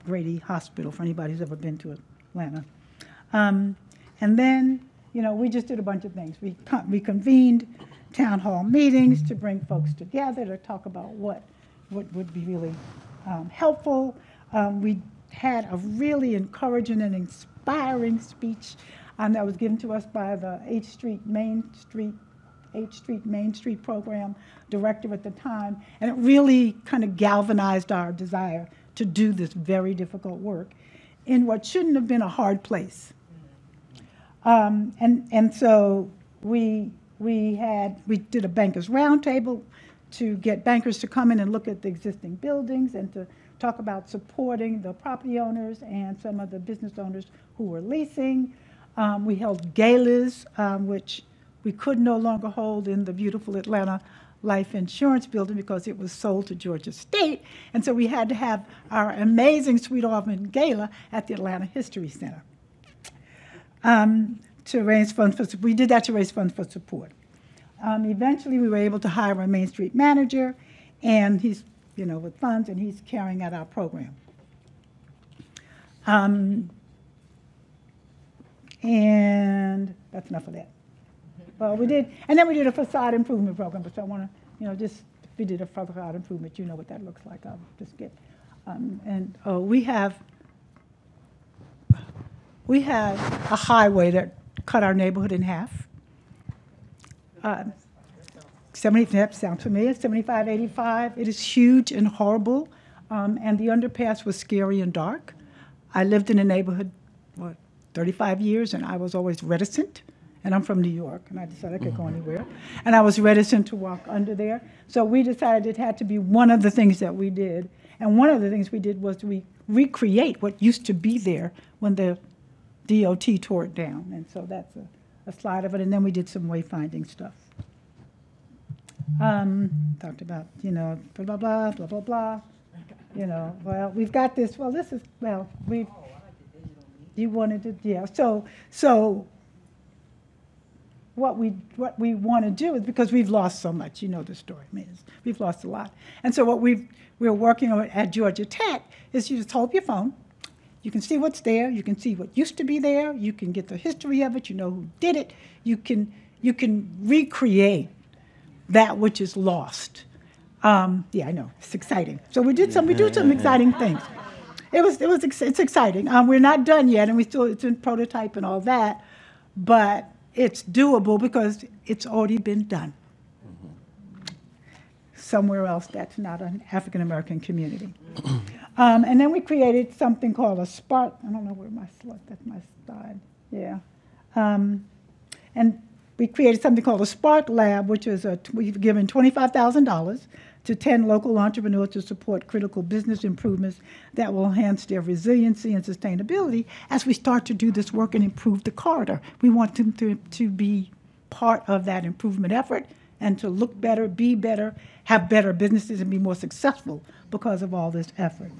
S9: Grady Hospital, for anybody who's ever been to Atlanta. And then, we just did a bunch of things. We convened town hall meetings to bring folks together to talk about what would be really helpful. We had a really encouraging and inspiring speech that was given to us by the H Street Main Street program director at the time, and it really kind of galvanized our desire to do this very difficult work in what shouldn't have been a hard place. And so we did a bankers roundtable to get bankers to come in and look at the existing buildings and to talk about supporting the property owners and some of the business owners who were leasing. We held galas, which we could no longer hold in the beautiful Atlanta Life Insurance Building because it was sold to Georgia State. And so we had to have our amazing Sweet Auburn Gala at the Atlanta History Center to raise funds for, we did that to raise funds for support. Eventually we were able to hire a Main Street manager, and he's, with funds, and he's carrying out our program. And that's enough of that. Well, we did, and then we did a facade improvement program, which I want to, we did a facade improvement, you know what that looks like. I'll just get, we have a highway that cut our neighborhood in half. 70, sounds familiar, 7585. It is huge and horrible, and the underpass was scary and dark. I lived in a neighborhood, 35 years, and I was always reticent. And I'm from New York, and I decided I could go anywhere. And I was reticent to walk under there. So we decided it had to be one of the things that we did. And one of the things we did was we recreate what used to be there when the DOT tore it down. And so that's a slide of it. And then we did some wayfinding stuff. Talked about, blah, blah, blah, blah, blah, blah. Well, we've got this. Well, this is, you wanted to, yeah. So what we want to do is, because we've lost so much, the story, we've lost a lot. And so what we're working on at Georgia Tech is you just hold your phone. You can see what's there. You can see what used to be there. You can get the history of it. You know who did it. You can recreate that which is lost. Yeah, I know, it's exciting. So we do some exciting things. It's exciting. We're not done yet, and it's in prototype and all that, but it's doable because it's already been done somewhere else that's not an African American community. And then we created something called a Spark. I don't know where that's my slide. Yeah. And we created something called a Spark Lab, which is we've given $25,000 to 10 local entrepreneurs to support critical business improvements that will enhance their resiliency and sustainability as we start to do this work and improve the corridor. We want them to be part of that improvement effort and to look better, be better, have better businesses, and be more successful because of all this effort.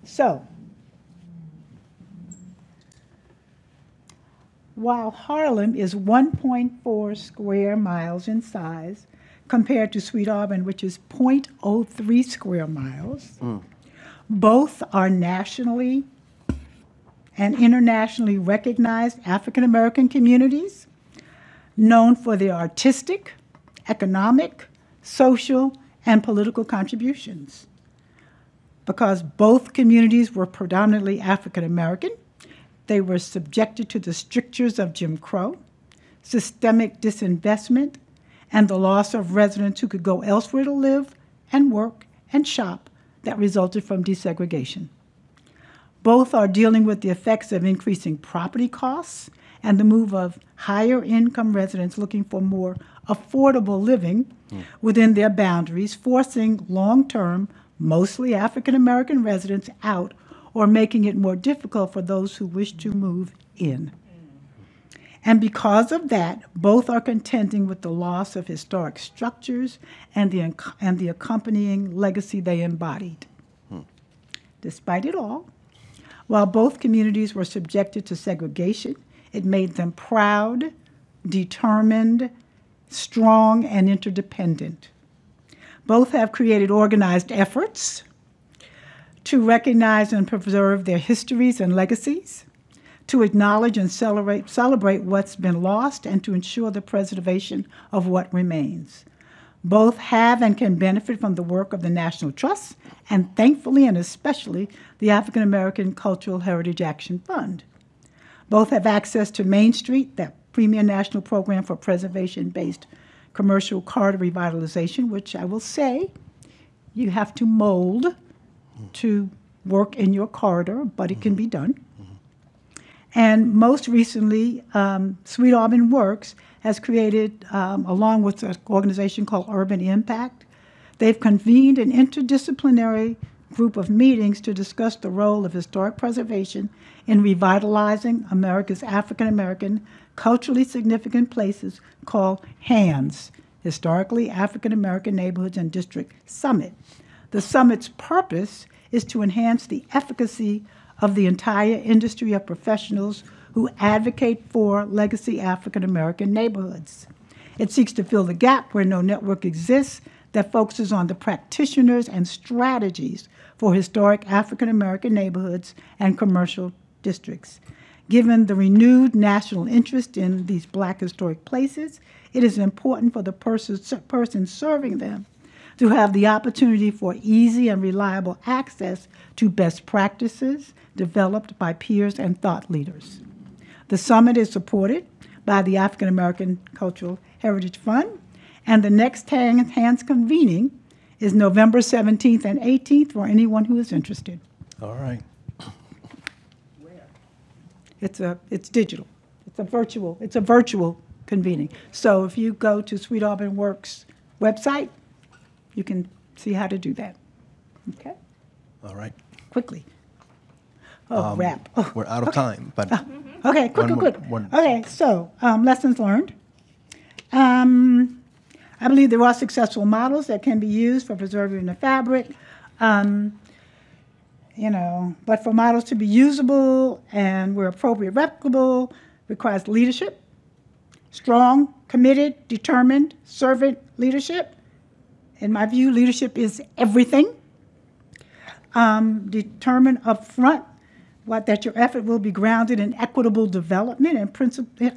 S9: So, while Harlem is 1.4 square miles in size compared to Sweet Auburn, which is 0.03 square miles, both are nationally and internationally recognized African American communities known for their artistic, economic, social, and political contributions. Because both communities were predominantly African American, they were subjected to the strictures of Jim Crow, systemic disinvestment, and the loss of residents who could go elsewhere to live and work and shop that resulted from desegregation. Both are dealing with the effects of increasing property costs and the move of higher income residents looking for more affordable living within their boundaries, forcing long-term, mostly African American residents out or making it more difficult for those who wish to move in. And because of that, both are contending with the loss of historic structures and the accompanying legacy they embodied. Despite it all, while both communities were subjected to segregation, it made them proud, determined, strong and interdependent. Both have created organized efforts to recognize and preserve their histories and legacies, to acknowledge and celebrate what's been lost, and to ensure the preservation of what remains. Both have and can benefit from the work of the National Trust, and thankfully and especially the African American Cultural Heritage Action Fund. Both have access to Main Street, that premier national program for preservation-based commercial corridor revitalization, which I will say you have to mold to work in your corridor, but it can be done. And most recently, Sweet Auburn Works has created, along with an organization called Urban Impact, they've convened an interdisciplinary group of meetings to discuss the role of historic preservation in revitalizing America's African American culturally significant places called HANDS, Historically African American Neighborhoods and District Summit. The summit's purpose is to enhance the efficacy of the entire industry of professionals who advocate for legacy African American neighborhoods. It seeks to fill the gap where no network exists that focuses on the practitioners and strategies for historic African American neighborhoods and commercial districts. Given the renewed national interest in these Black historic places, it is important for the person serving them to have the opportunity for easy and reliable access to best practices developed by peers and thought leaders. The summit is supported by the African American Cultural Heritage Fund, and the next HANDS convening is November 17th and 18th for anyone who is interested.
S1: All right.
S9: It's digital. It's a virtual convening. So if you go to Sweet Auburn Works website, you can see how to do that. Okay?
S1: All right.
S9: Quickly. Oh, wrap. Oh,
S1: We're out of time, but
S9: okay, quick.
S1: one.
S9: Okay, so lessons learned. I believe there are successful models that can be used for preserving the fabric. But for models to be usable and where appropriate, replicable, requires leadership, strong, committed, determined, servant leadership. In my view, leadership is everything. Determine up front that your effort will be grounded in equitable development and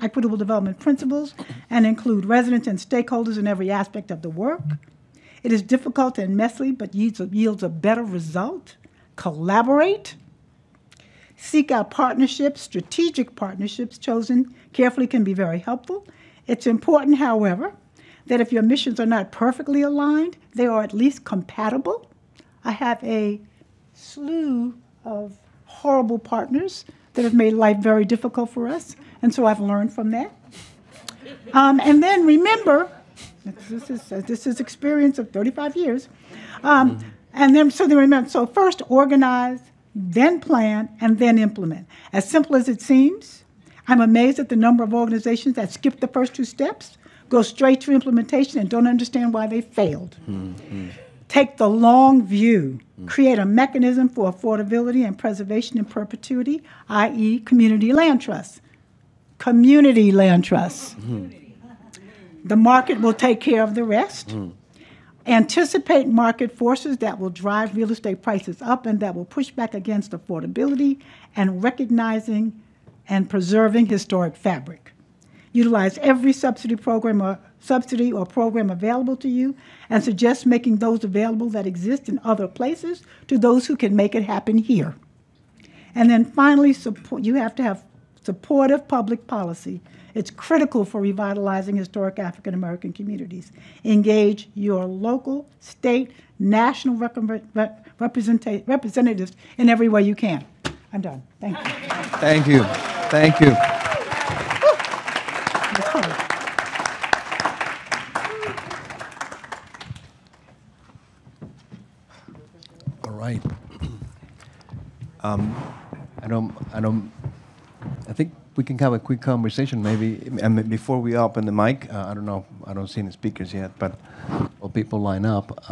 S9: equitable development principles and include residents and stakeholders in every aspect of the work. It is difficult and messy, but yields a better result. Collaborate. Seek out partnerships. Strategic partnerships chosen carefully can be very helpful. It's important, however, that if your missions are not perfectly aligned, they are at least compatible. I have a slew of horrible partners that have made life very difficult for us, and so I've learned from that. And then remember, this is experience of 35 years. So first organize, then plan, and then implement. As simple as it seems, I'm amazed at the number of organizations that skip the first two steps, go straight to implementation, and don't understand why they failed. Mm-hmm. Take the long view. Create a mechanism for affordability and preservation in perpetuity, i.e. community land trusts. Community land trusts. Mm-hmm. The market will take care of the rest. Mm-hmm. Anticipate market forces that will drive real estate prices up and that will push back against affordability and recognizing and preserving historic fabric. Utilize every subsidy or program available to you and suggest making those available that exist in other places to those who can make it happen here. And then finally, you have to have supportive public policy. It's critical for revitalizing historic African American communities. Engage your local, state, national representatives in every way you can. I'm done. Thank you.
S1: Thank you. Thank you. All right. I think we can have a quick conversation maybe before we open the mic. I don't know. I don't see any speakers yet, but while people line up,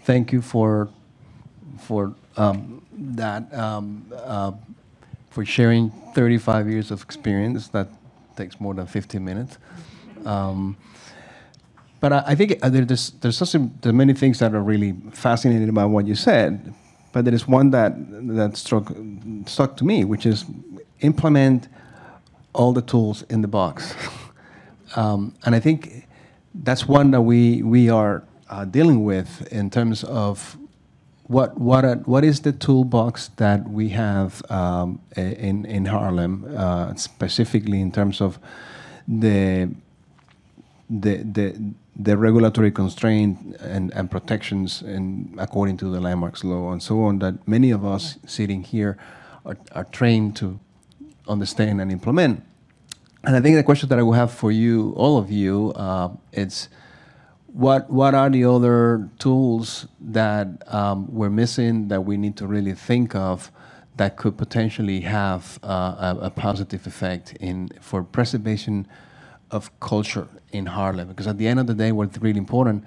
S1: thank you for sharing 35 years of experience. That takes more than 15 minutes. But I think there's many things that are really fascinating about what you said. But there is one that stuck to me, which is implement all the tools in the box. And I think that's one that we are dealing with in terms of what is the toolbox that we have in Harlem, specifically in terms of the regulatory constraint and protections according to the landmarks law and so on, that many of us sitting here are trained to understand and implement. And I think the question that I will have for you, all of you, it's what are the other tools that we're missing that we need to really think of that could potentially have a positive effect for preservation of culture in Harlem? Because at the end of the day, what's really important,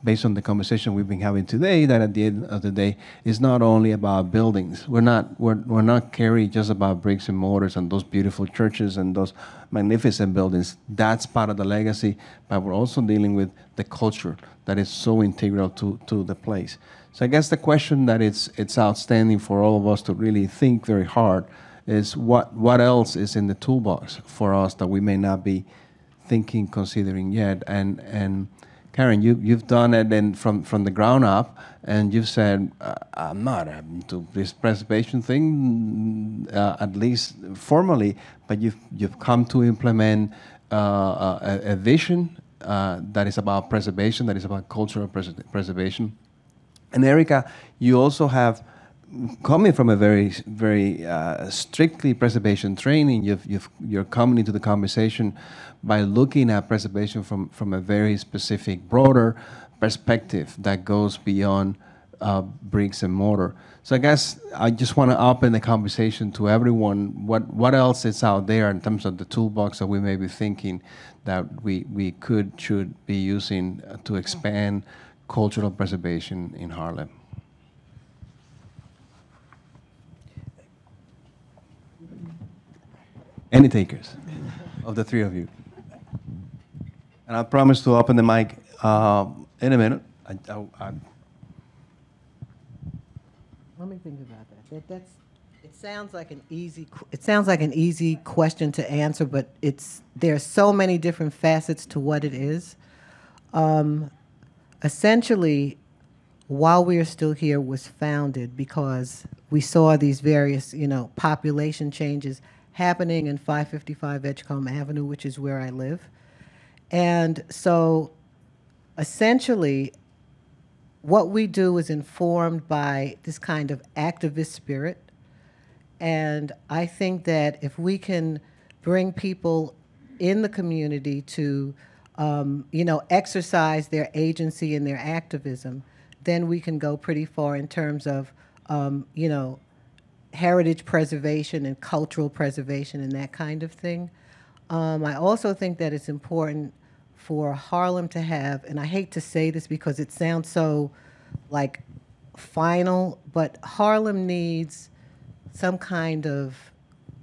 S1: based on the conversation we've been having today, that at the end of the day is not only about buildings. We're not caring just about bricks and mortars and those beautiful churches and those magnificent buildings. That's part of the legacy, but we're also dealing with the culture that is so integral to the place. So I guess the question that it's outstanding for all of us to really think very hard is what else is in the toolbox for us that we may not be considering yet. And Karen, you've done it from the ground up, and you've said, I'm not into this preservation thing, at least formally, but you've come to implement a vision that is about preservation, that is about cultural preservation. And Erica, you also have, coming from a very, very strictly preservation training, you're coming into the conversation by looking at preservation from a very specific, broader perspective that goes beyond bricks and mortar. So I guess I just want to open the conversation to everyone. What else is out there in terms of the toolbox that we may be thinking that we should be using to expand cultural preservation in Harlem? Any takers of the three of you? And I promise to open the mic in a minute.
S3: Let me think about that. It sounds like an easy question to answer, but there are so many different facets to what it is. Essentially, While We Are Still Here was founded because we saw these various, population changes happening in 555 Edgecombe Avenue, which is where I live. And so essentially, what we do is informed by this kind of activist spirit. And I think that if we can bring people in the community to, exercise their agency and their activism, then we can go pretty far in terms of, heritage preservation and cultural preservation and that kind of thing. I also think that it's important for Harlem to have, and I hate to say this because it sounds so like final, but Harlem needs some kind of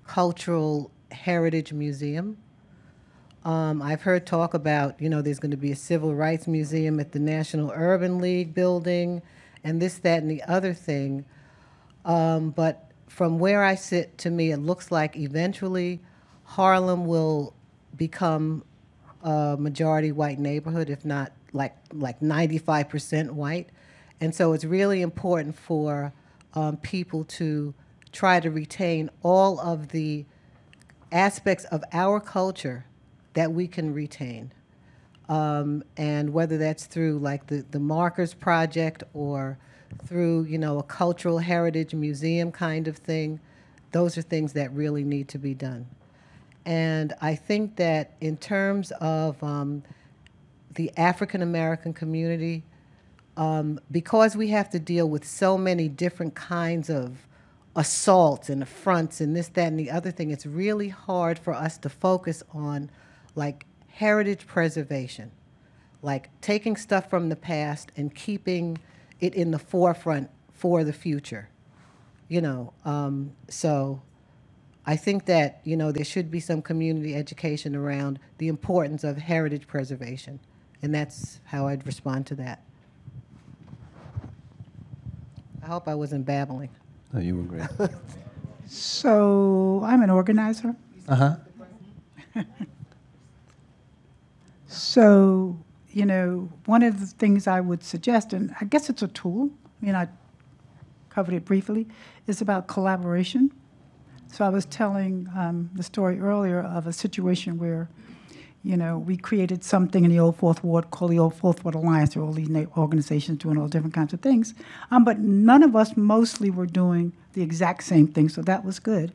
S3: cultural heritage museum. I've heard talk about, there's going to be a civil rights museum at the National Urban League building and this, that, and the other thing. But from where I sit, to me, it looks like eventually Harlem will become a majority white neighborhood, if not like 95% white. And so it's really important for people to try to retain all of the aspects of our culture that we can retain. And whether that's through like the Markers Project or through, a cultural heritage museum kind of thing, those are things that really need to be done. And I think that in terms of the African American community, because we have to deal with so many different kinds of assaults and affronts and this, that, and the other thing, it's really hard for us to focus on like heritage preservation, like taking stuff from the past and keeping it in the forefront for the future, So I think that, there should be some community education around the importance of heritage preservation, and that's how I'd respond to that. I hope I wasn't babbling.
S1: No, you were great.
S9: So I'm an organizer.
S1: Uh-huh.
S9: So, one of the things I would suggest, and I guess it's a tool, I covered it briefly, is about collaboration. So I was telling the story earlier of a situation where, we created something in the Old Fourth Ward called the Old Fourth Ward Alliance. There were all these organizations doing all different kinds of things. But none of us mostly were doing the exact same thing, so that was good.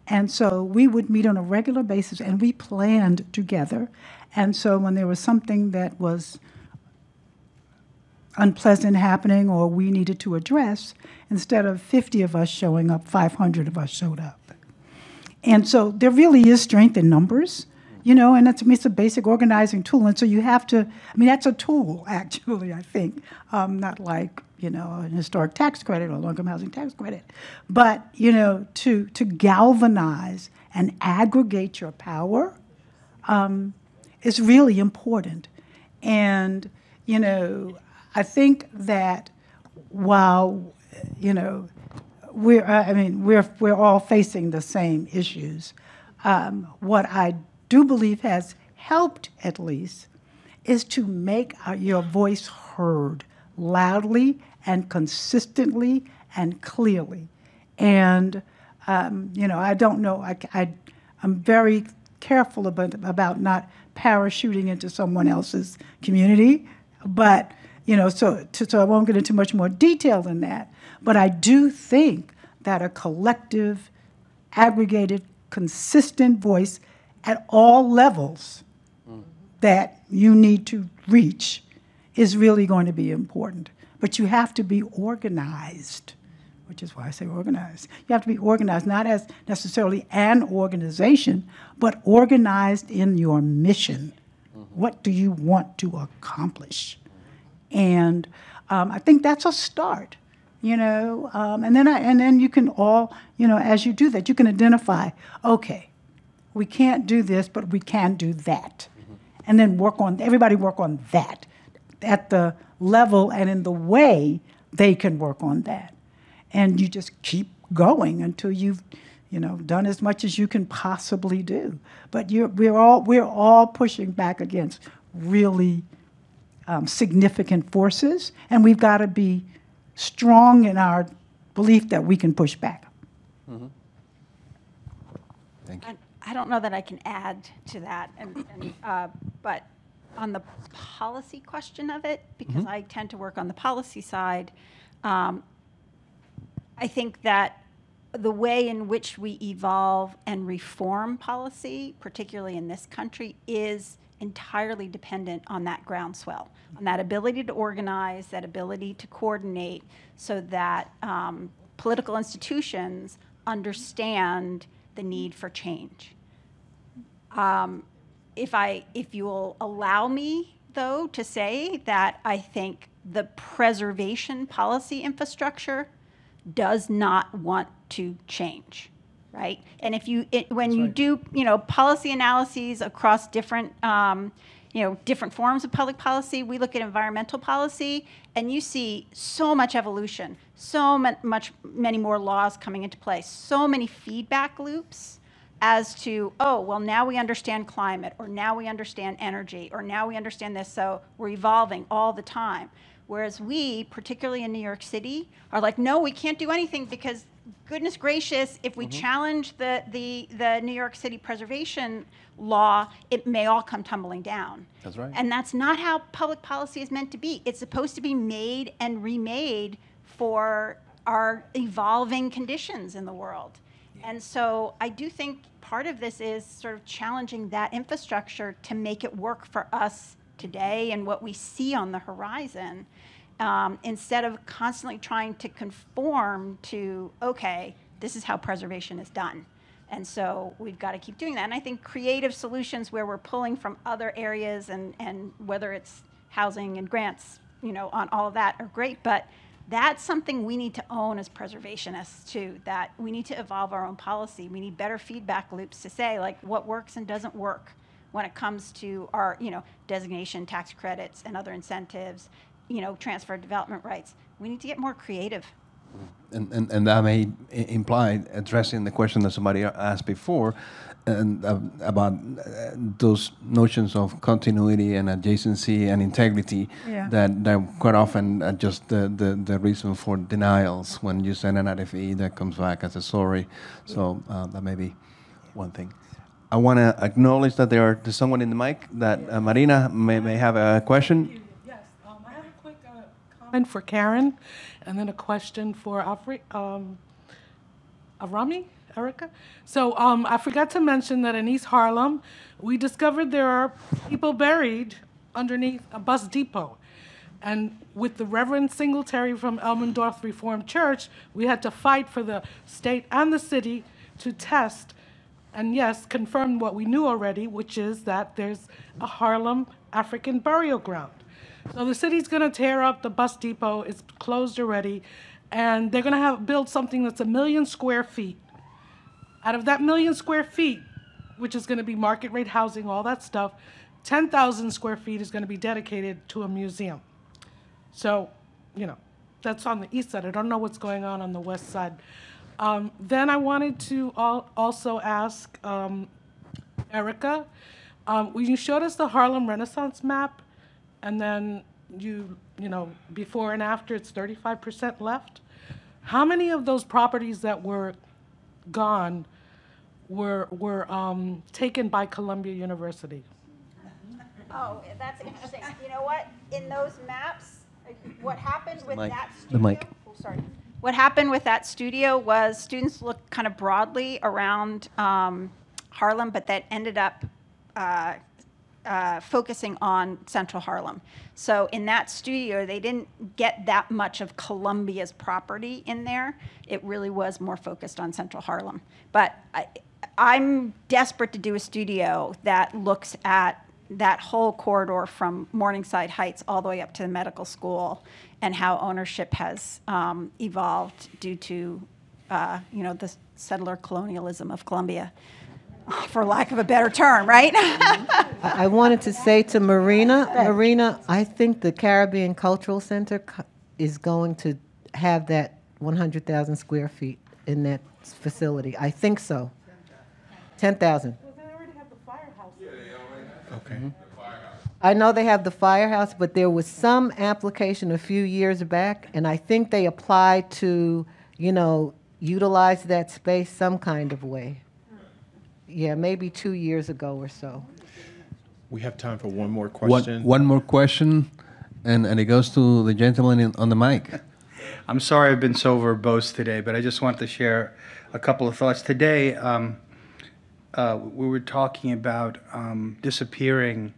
S9: And so we would meet on a regular basis, and we planned together. And so when there was something that was unpleasant happening or we needed to address, instead of 50 of us showing up, 500 of us showed up. And so there really is strength in numbers, and it's a basic organizing tool. And so you have to, that's a tool, actually, I think, not like, an historic tax credit or low-income housing tax credit, but, to galvanize and aggregate your power is really important. And, I think that while, we're all facing the same issues, what I do believe has helped, at least, is to make your voice heard loudly and consistently and clearly. And, I don't know, I'm very careful about not parachuting into someone else's community, but, so I won't get into much more detail than that. But I do think that a collective, aggregated, consistent voice at all levels that you need to reach is really going to be important. But you have to be organized, which is why I say organized. You have to be organized, not as necessarily an organization, but organized in your mission. What do you want to accomplish? And I think that's a start, and then you can all, as you do that, you can identify, okay, we can't do this, but we can do that. And then everybody work on that at the level and in the way they can work on that. And you just keep going until you've, done as much as you can possibly do. But we're all pushing back against really significant forces, and we've got to be strong in our belief that we can push back.
S1: Mm-hmm. Thank you.
S2: I don't know that I can add to that, but on the policy question of it, because I tend to work on the policy side, I think that the way in which we evolve and reform policy, particularly in this country, is entirely dependent on that groundswell, on that ability to organize, that ability to coordinate, so that political institutions understand the need for change. If you will allow me, though, to say that I think the preservation policy infrastructure does not want to change, right? And when you do, policy analyses across different, different forms of public policy, we look at environmental policy, and you see so much evolution, many more laws coming into place, so many feedback loops as to, oh, well, now we understand climate, or now we understand energy, or now we understand this, so we're evolving all the time. Whereas we, particularly in New York City, are like, no, we can't do anything because, goodness gracious, if we challenge the New York City preservation law, it may all come tumbling down.
S1: That's right.
S2: And that's not how public policy is meant to be. It's supposed to be made and remade for our evolving conditions in the world. And so I do think part of this is sort of challenging that infrastructure to make it work for us today and what we see on the horizon, instead of constantly trying to conform to, okay, this is how preservation is done. And so we've got to keep doing that. And I think creative solutions where we're pulling from other areas and whether it's housing and grants, on all of that are great, but That's something we need to own as preservationists too, that we need to evolve our own policy. We need better feedback loops to say like what works and doesn't work when it comes to our, designation tax credits and other incentives, transfer development rights. We need to get more creative.
S1: And that may imply addressing the question that somebody asked before, and about those notions of continuity and adjacency and integrity that quite often are just the reason for denials when you send an RFE that comes back as a sorry. So that may be one thing. I want to acknowledge that there's someone in the mic, that Marina may have a question.
S10: Yes, I have a quick comment for Karen, and then a question for Avrami, Erica. So I forgot to mention that in East Harlem, we discovered there are people buried underneath a bus depot. And with the Reverend Singletary from Elmendorf Reformed Church, we had to fight for the state and the city to test and, yes, confirm what we knew already, which is that there's a Harlem African burial ground. So the city's going to tear up the bus depot. It's closed already. And they're going to build something that's 1 million square feet. Out of that 1 million square feet, which is going to be market rate housing, all that stuff, 10,000 square feet is going to be dedicated to a museum. So, that's on the east side. I don't know what's going on the west side. Then I wanted to also ask Erica, when you showed us the Harlem Renaissance map, and then before and after it's 35% left, how many of those properties that were gone were taken by Columbia University?
S2: Oh, that's interesting. You know what? In those maps, what happened with that studio?
S1: The mic.
S2: Oh, sorry. What happened with that studio was students looked kind of broadly around Harlem, but that ended up focusing on Central Harlem. So in that studio, they didn't get that much of Columbia's property in there. It really was more focused on Central Harlem. But I'm desperate to do a studio that looks at that whole corridor from Morningside Heights all the way up to the medical school, and how ownership has evolved due to, the settler colonialism of Columbia, for lack of a better term, right?
S3: I wanted to say to Marina, I think the Caribbean Cultural Center is going to have that 100,000 square feet in that facility. I think so. 10,000.
S10: Well, they already have the firehouse.
S1: Okay.
S3: I know they have the firehouse, but there was some application a few years back, and I think they applied to, utilize that space some kind of way. Yeah, maybe 2 years ago or so.
S11: We have time for one more question.
S1: One more question, and it goes to the gentleman on the mic.
S12: I'm sorry I've been so verbose today, but I just wanted to share a couple of thoughts. Today, we were talking about disappearing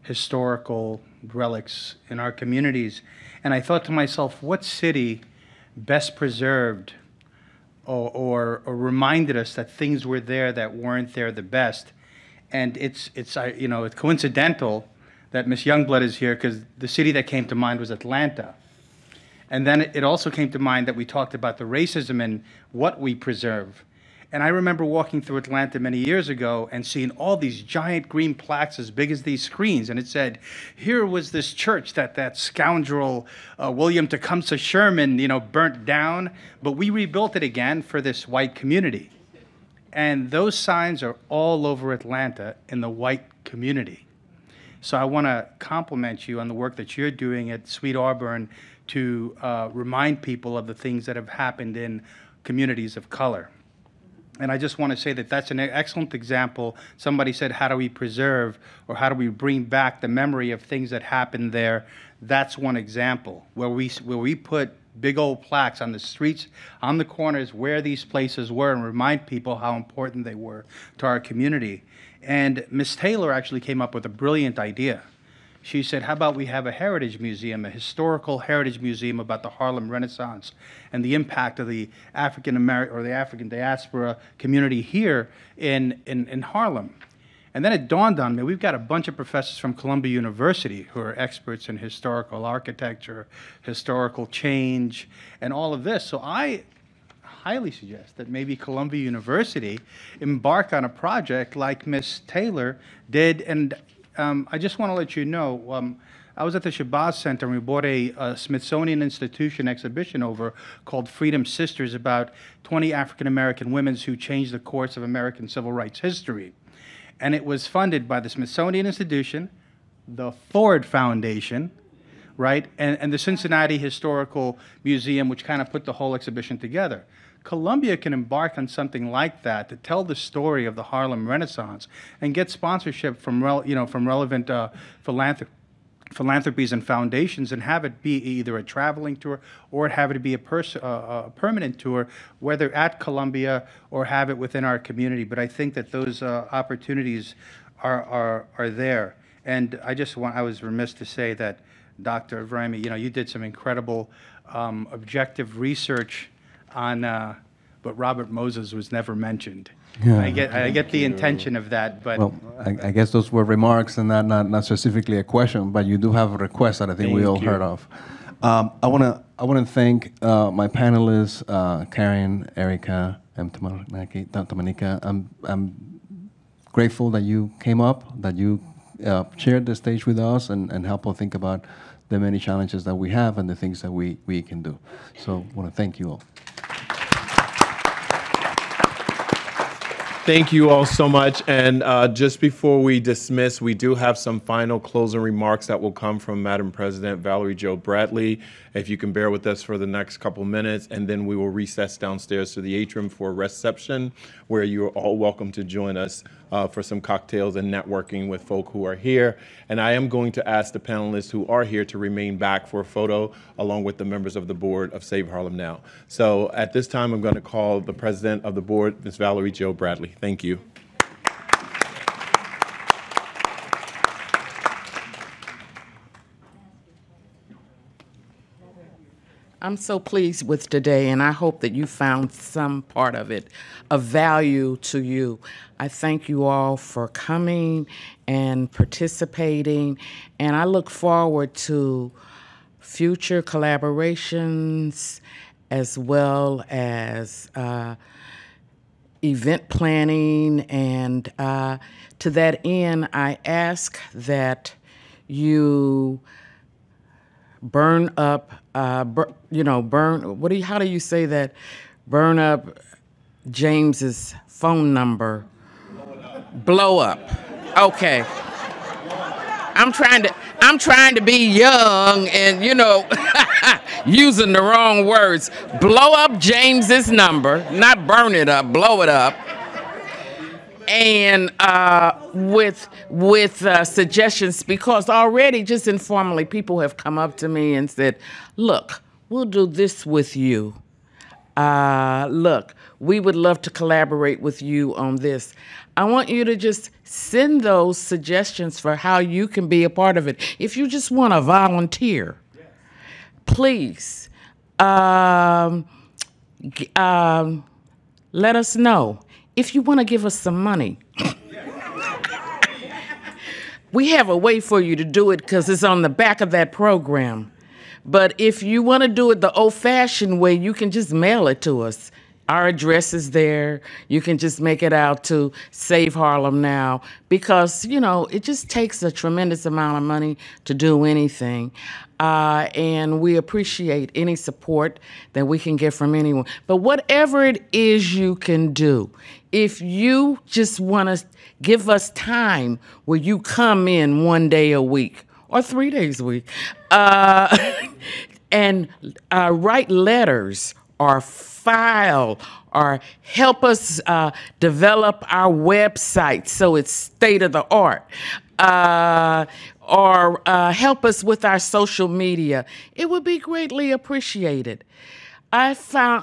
S12: historical relics in our communities, and I thought to myself, what city best preserved or reminded us that things were there that weren't there the best? And it's coincidental that Miss Youngblood is here, because the city that came to mind was Atlanta. And then it also came to mind that we talked about the racism and what we preserve. And I remember walking through Atlanta many years ago and seeing all these giant green plaques as big as these screens. And it said, here was this church that scoundrel William Tecumseh Sherman, burnt down, but we rebuilt it again for this white community. And those signs are all over Atlanta in the white community. So I want to compliment you on the work that you're doing at Sweet Auburn to remind people of the things that have happened in communities of color. And I just want to say that that's an excellent example. Somebody said, how do we preserve or how do we bring back the memory of things that happened there? That's one example where we put big old plaques on the streets, on the corners where these places were, and remind people how important they were to our community. And Miss Taylor actually came up with a brilliant idea. She said, how about we have a heritage museum, a historical heritage museum about the Harlem Renaissance and the impact of the African American or the African diaspora community here in Harlem. And then it dawned on me, we've got a bunch of professors from Columbia University who are experts in historical architecture, historical change, and all of this. So I highly suggest that maybe Columbia University embark on a project like Miss Taylor did. And I just want to let you know, I was at the Shabazz Center and we brought a Smithsonian Institution exhibition over called Freedom Sisters, about 20 African-American women who changed the course of American civil rights history. And it was funded by the Smithsonian Institution, the Ford Foundation, right, and the Cincinnati Historical Museum, which kind of put the whole exhibition together. Columbia can embark on something like that to tell the story of the Harlem Renaissance and get sponsorship from relevant philanthropies and foundations, and have it be either a traveling tour or have it be a permanent tour, whether at Columbia or have it within our community. But I think that those opportunities are there. And I was remiss to say that, Dr. Avrami, you did some incredible objective research on, but Robert Moses was never mentioned.
S1: Yeah.
S12: I get the intention of that, but
S1: well, I guess those were remarks and not specifically a question, but you do have a request that I think we all heard of. I want to thank my panelists, Karen, Erica, and Mtamanika. I'm grateful that you came up, that you shared the stage with us, and helped us think about the many challenges that we have and the things that we can do. So I want to thank you all.
S11: Thank you all so much. And just before we dismiss, we do have some final closing remarks that will come from Madam President Valerie Jo Bradley. If you can bear with us for the next couple minutes, and then we will recess downstairs to the atrium for a reception, where you are all welcome to join us for some cocktails and networking with folk who are here. And I am going to ask the panelists who are here to remain back for a photo along with the members of the board of Save Harlem Now. So at this time, I'm going to call the president of the board, Ms. Valerie Jo Bradley. Thank you.
S13: I'm so pleased with today, and I hope that you found some part of it of value to you. I thank you all for coming and participating, and I look forward to future collaborations as well as event planning. And to that end, I ask that you burn up, how do you say that? Burn up James's phone number. Blow up. Okay. I'm trying to be young and, using the wrong words. Blow up James's number, not burn it up, blow it up. And with suggestions, because already just informally people have come up to me and said, look, we'll do this with you. Look, we would love to collaborate with you on this. I want you to just send those suggestions for how you can be a part of it. If you just want to volunteer, please let us know. If you want to give us some money, we have a way for you to do it because it's on the back of that program. But if you want to do it the old-fashioned way, you can just mail it to us. Our address is there. You can just make it out to Save Harlem Now, because, it just takes a tremendous amount of money to do anything. And we appreciate any support that we can get from anyone. But whatever it is you can do, if you just want to give us time where you come in 1 day a week or 3 days a week and write letters or file or help us develop our website so it's state of the art, or help us with our social media, it would be greatly appreciated. I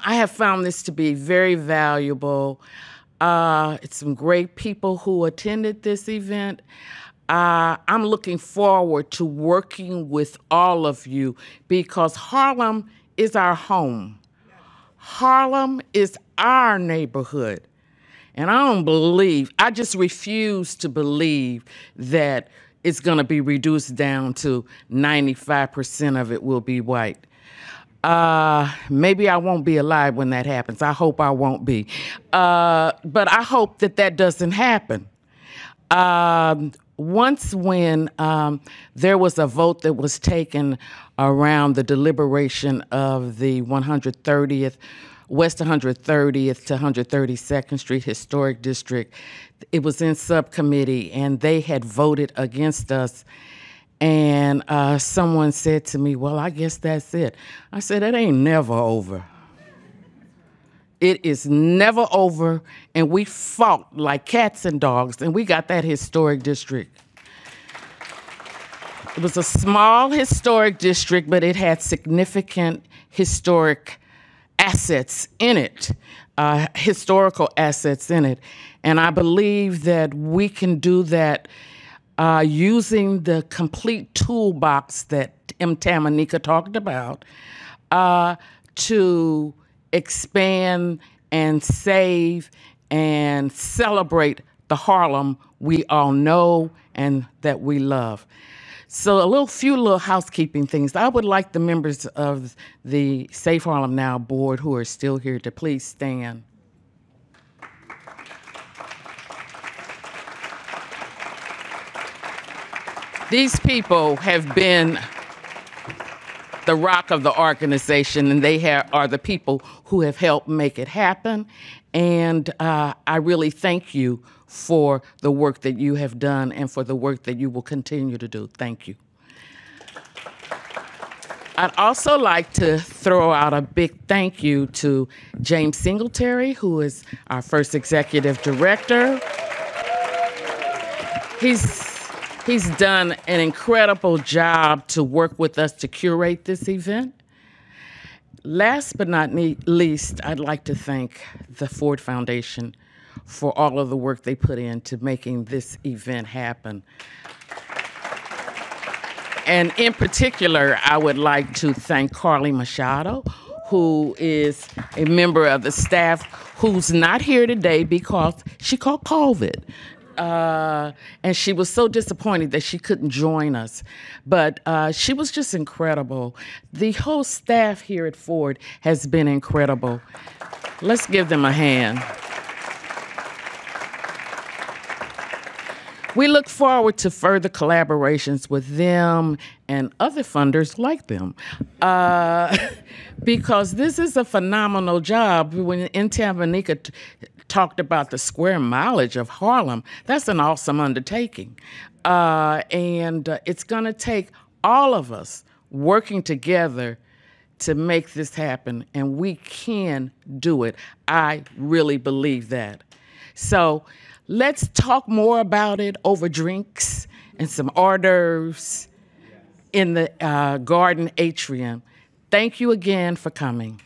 S13: have found this to be very valuable. It's some great people who attended this event. I'm looking forward to working with all of you because Harlem is our home. Harlem is our neighborhood. And I just refuse to believe that it's going to be reduced down to 95% of it will be white. Maybe I won't be alive when that happens. I hope I won't be. But I hope that doesn't happen. Once when there was a vote that was taken around the deliberation of the 130th, West 130th to 132nd Street Historic District, it was in subcommittee, and they had voted against us. And someone said to me, well, I guess that's it. I said, it ain't never over. It is never over, and we fought like cats and dogs, and we got that historic district. It was a small historic district, but it had significant historic assets in it, historical assets in it. And I believe that we can do that using the complete toolbox that Mtamanika talked about to expand and save and celebrate the Harlem we all know and that we love. So a few little housekeeping things. I would like the members of the Safe Harlem Now board who are still here to please stand. These people have been the rock of the organization, and they are the people who have helped make it happen. And I really thank you for the work that you have done and for the work that you will continue to do. Thank you. I'd also like to throw out a big thank you to James Singletary, who is our first executive director. He's done an incredible job to work with us to curate this event. Last but not least, I'd like to thank the Ford Foundation for all of the work they put into making this event happen. And in particular, I would like to thank Carly Machado, who is a member of the staff who's not here today because she caught COVID. And she was so disappointed that she couldn't join us. But she was just incredible. The whole staff here at Ford has been incredible. Let's give them a hand. We look forward to further collaborations with them and other funders like them. Because this is a phenomenal job. When Mtamanika talked about the square mileage of Harlem, that's an awesome undertaking. And it's gonna take all of us working together to make this happen, and we can do it. I really believe that. So let's talk more about it over drinks and some hors d'oeuvres in the garden atrium. Thank you again for coming.